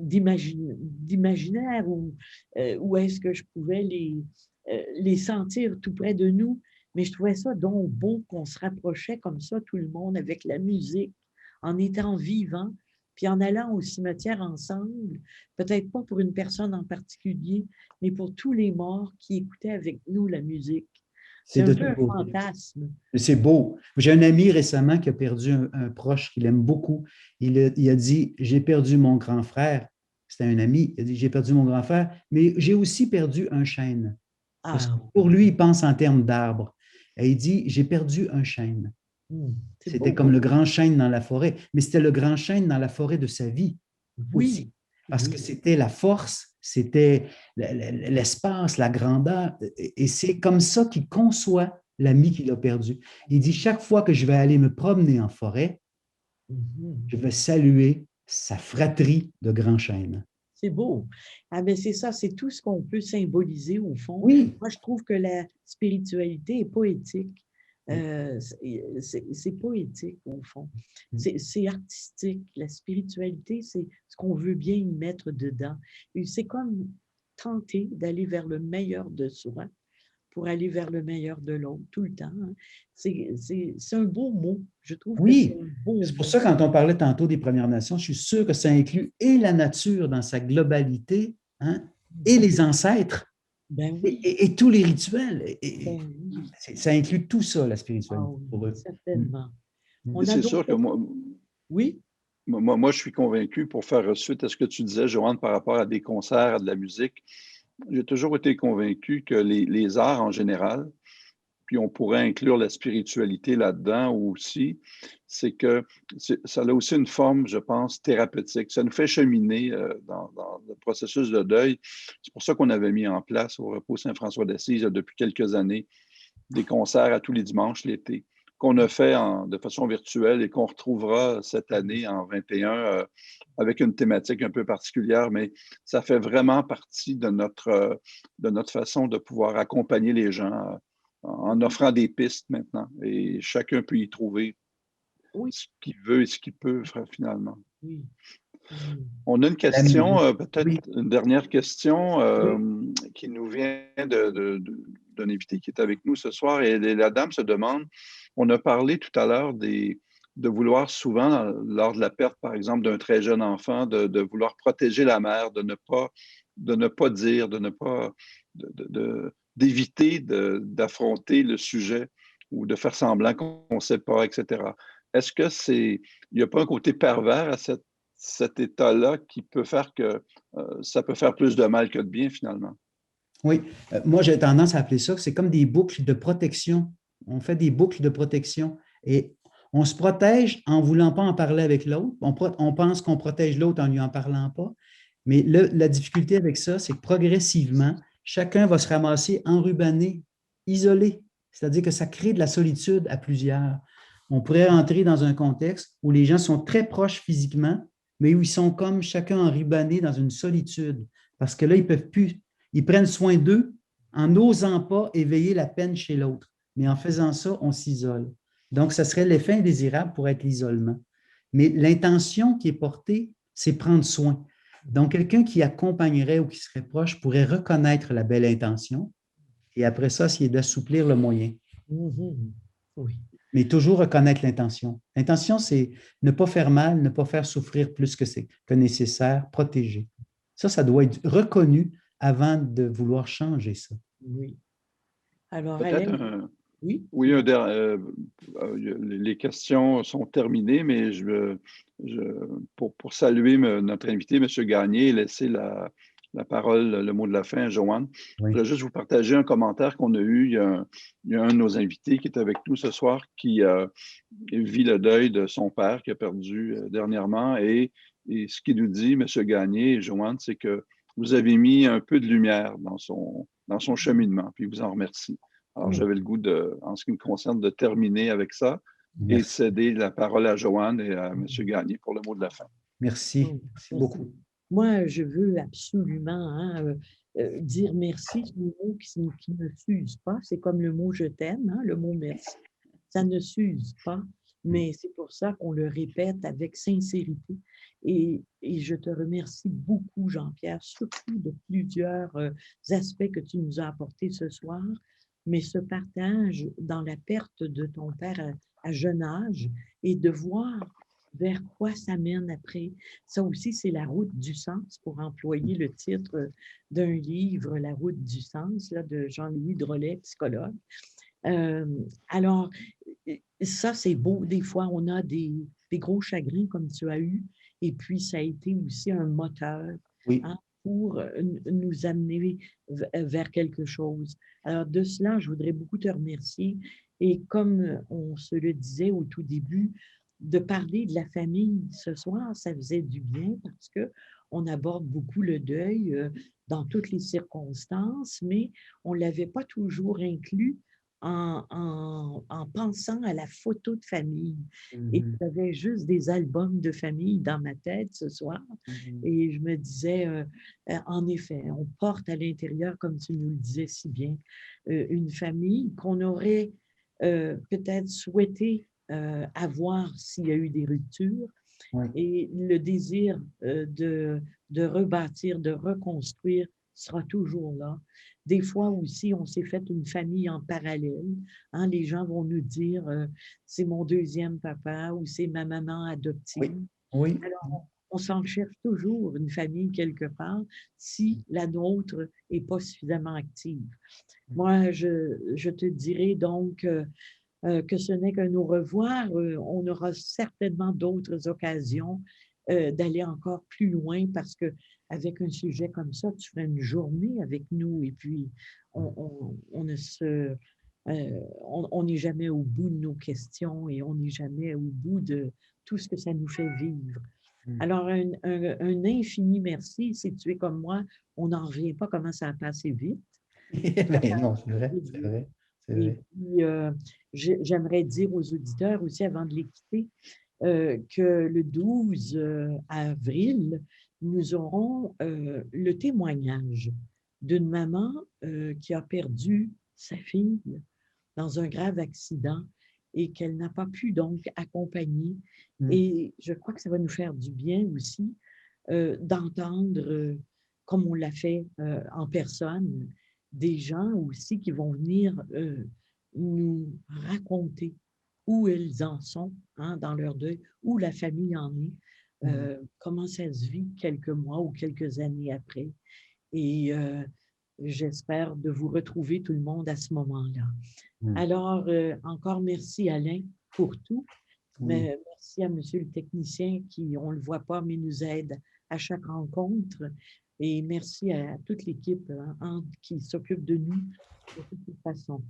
d'imaginaire où est-ce que je pouvais les sentir tout près de nous. Mais je trouvais ça donc beau qu'on se rapprochait comme ça, tout le monde, avec la musique, en étant vivant, puis en allant au cimetière ensemble, peut-être pas pour une personne en particulier, mais pour tous les morts qui écoutaient avec nous la musique. C'est C'est un de peu un tout beau. fantasme. C'est beau. J'ai un ami récemment qui a perdu un proche qu'il aime beaucoup. Il a dit, j'ai perdu mon grand frère. C'était un ami. Il a dit, j'ai perdu mon grand frère, mais j'ai aussi perdu un chêne. Parce que Ah, pour lui, il pense en termes d'arbres. Et il dit, j'ai perdu un chêne. c'est C'était beau. comme le grand chêne dans la forêt, mais c'était le grand chêne dans la forêt de sa vie aussi. Oui, Parce que oui. c'était la force, c'était l'espace, la grandeur. Et c'est comme ça qu'il conçoit l'ami qu'il a perdu. Il dit, chaque fois que je vais aller me promener en forêt, Mhm. je vais saluer sa fratrie de grand chêne. C'est beau. Ah ben c'est ça, c'est tout ce qu'on peut symboliser au fond. Oui, Moi, je trouve que la spiritualité est poétique. C'est poétique au fond. C'est artistique. La spiritualité, c'est ce qu'on veut bien y mettre dedans. Et c'est comme tenter d'aller vers le meilleur de soi pour aller vers le meilleur de l'autre tout le temps. C'est un beau mot. Je trouve que c'est oui. un beau C'est pour mot. ça, quand on parlait tantôt des Premières Nations, je suis sûr que ça inclut et la nature dans sa globalité, hein, et les ancêtres, Ben oui, et tous les rituels. ben oui. Ça inclut tout ça, la Ah spiritualité, oui, pour eux. certainement. Mm. On a C'est sûr que d'autres... Oui? moi, je suis convaincu, pour faire suite à ce que tu disais, Joanne, par rapport à des concerts, à de la musique, j'ai toujours été convaincu que les arts en général, puis on pourrait inclure la spiritualité là-dedans aussi, c'est que ça a aussi une forme, je pense, thérapeutique. Ça nous fait cheminer dans le processus de deuil. C'est pour ça qu'on avait mis en place au Repos Saint-François d'Assise depuis quelques années des concerts à tous les dimanches l'été, qu'on a fait de façon virtuelle et qu'on retrouvera cette année en 21 avec une thématique un peu particulière, mais ça fait vraiment partie de notre façon de pouvoir accompagner les gens en offrant des pistes maintenant. Et chacun peut y trouver Oui, ce qu'il veut et ce qu'il peut, finalement. oui. On a une question, peut-être Oui, une dernière question oui. qui nous vient d'un invité qui est avec nous ce soir. Et la dame se demande, on a parlé tout à l'heure de vouloir souvent, lors de la perte, par exemple, d'un très jeune enfant, de vouloir protéger la mère, de ne pas dire, de ne pas, d'éviter d'affronter le sujet ou de faire semblant qu'on ne sait pas, etc. Est-ce que il n'y a pas un côté pervers à cet état-là qui peut faire que ça peut faire plus de mal que de bien, finalement? Oui, moi j'ai tendance à appeler ça, c'est comme des boucles de protection. On fait des boucles de protection et on se protège en ne voulant pas en parler avec l'autre. On pense qu'on protège l'autre en ne lui en parlant pas. Mais la difficulté avec ça, c'est que progressivement, chacun va se ramasser enrubanné, isolé. C'est-à-dire que ça crée de la solitude à plusieurs. On pourrait entrer dans un contexte où les gens sont très proches physiquement, mais où ils sont comme chacun enrubanné dans une solitude. Parce que là, ils peuvent plus. Ils prennent soin d'eux en n'osant pas éveiller la peine chez l'autre. Mais en faisant ça, on s'isole. Donc, ça serait l'effet indésirable pour être l'isolement. Mais l'intention qui est portée, c'est prendre soin. Donc, quelqu'un qui accompagnerait ou qui serait proche pourrait reconnaître la belle intention et après ça, essayer d'assouplir le moyen. Oui. Mais toujours reconnaître l'intention. L'intention, c'est ne pas faire mal, ne pas faire souffrir plus que nécessaire, protéger. Ça doit être reconnu avant de vouloir changer ça. Oui. Alors, Peut-être Alain, oui, oui, les questions sont terminées, mais pour saluer notre invité, M. Gagné, et laisser la parole, le mot de la fin à Joanne, Oui. je voudrais juste vous partager un commentaire qu'on a eu. Il y a un de nos invités qui est avec nous ce soir qui vit le deuil de son père qui a perdu dernièrement. Et ce qu'il nous dit, M. Gagné et Joanne, c'est que vous avez mis un peu de lumière dans son cheminement, puis il vous en remercie. Alors, j'avais le goût, en ce qui me concerne, de terminer avec ça et de Merci. céder la parole à Joanne et à M. Gagné pour le mot de la fin. Merci. Merci beaucoup. Moi, je veux absolument dire merci. C'est un mot qui ne s'use pas. C'est comme le mot « je t'aime », le mot « merci ». Ça ne s'use pas, mais c'est pour ça qu'on le répète avec sincérité. Et je te remercie beaucoup, Jean-Pierre, surtout de plusieurs aspects que tu nous as apportés ce soir. Mais ce partage dans la perte de ton père à jeune âge et de voir vers quoi ça mène après. Ça aussi, c'est la route du sens, pour employer le titre d'un livre, La route du sens, là, de Jean-Louis Drolet, psychologue. Alors, ça, c'est beau. Des fois, on a des gros chagrins comme tu as eu, et puis ça a été aussi un moteur Oui. pour nous amener vers quelque chose. Alors, de cela, je voudrais beaucoup te remercier. Et comme on se le disait au tout début, de parler de la famille ce soir, ça faisait du bien parce qu'on aborde beaucoup le deuil dans toutes les circonstances, mais on ne l'avait pas toujours inclus en pensant à la photo de famille. Et j'avais juste des albums de famille dans ma tête ce soir. Et je me disais, en effet, on porte à l'intérieur, comme tu nous le disais si bien, une famille qu'on aurait peut-être souhaité avoir s'il y a eu des ruptures. Oui. Et le désir de rebâtir, de reconstruire sera toujours là. Des fois aussi, on s'est fait une famille en parallèle. Hein, les gens vont nous dire c'est mon deuxième papa ou c'est ma maman adoptive. Oui. Oui. Alors, on s'en cherche toujours une famille quelque part si la nôtre n'est pas suffisamment active. Moi, je te dirais donc que ce n'est qu'un au revoir. On aura certainement d'autres occasions d'aller encore plus loin parce que avec un sujet comme ça, tu ferais une journée avec nous et puis on n'est jamais au bout de nos questions et on n'est jamais au bout de tout ce que ça nous fait vivre. Alors, un infini merci. Si tu es comme moi, on n'en revient pas comment ça a passé vite. Non, c'est vrai, c'est vrai, c'est Et vrai. puis, j'aimerais dire aux auditeurs aussi, avant de les quitter, que le 12 avril, nous aurons le témoignage d'une maman qui a perdu sa fille dans un grave accident et qu'elle n'a pas pu donc accompagner. Et je crois que ça va nous faire du bien aussi d'entendre, comme on l'a fait en personne, des gens aussi qui vont venir nous raconter où ils en sont dans leur deuil, où la famille en est, comment ça se vit quelques mois ou quelques années après. Et j'espère de vous retrouver tout le monde à ce moment-là. Alors, encore merci Alain pour tout. Mais merci à monsieur le technicien qui, on ne le voit pas, mais nous aide à chaque rencontre. Et merci à toute l'équipe qui s'occupe de nous de toute façon.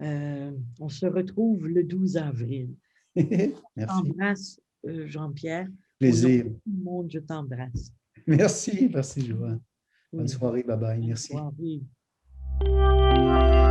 On se retrouve le 12 avril. Merci. Je t'embrasse, Jean-Pierre. Plaisir. Au nom de tout le monde, je t'embrasse. Merci, Joanne. Bonne soirée, bye bye. Merci. Bonne soirée.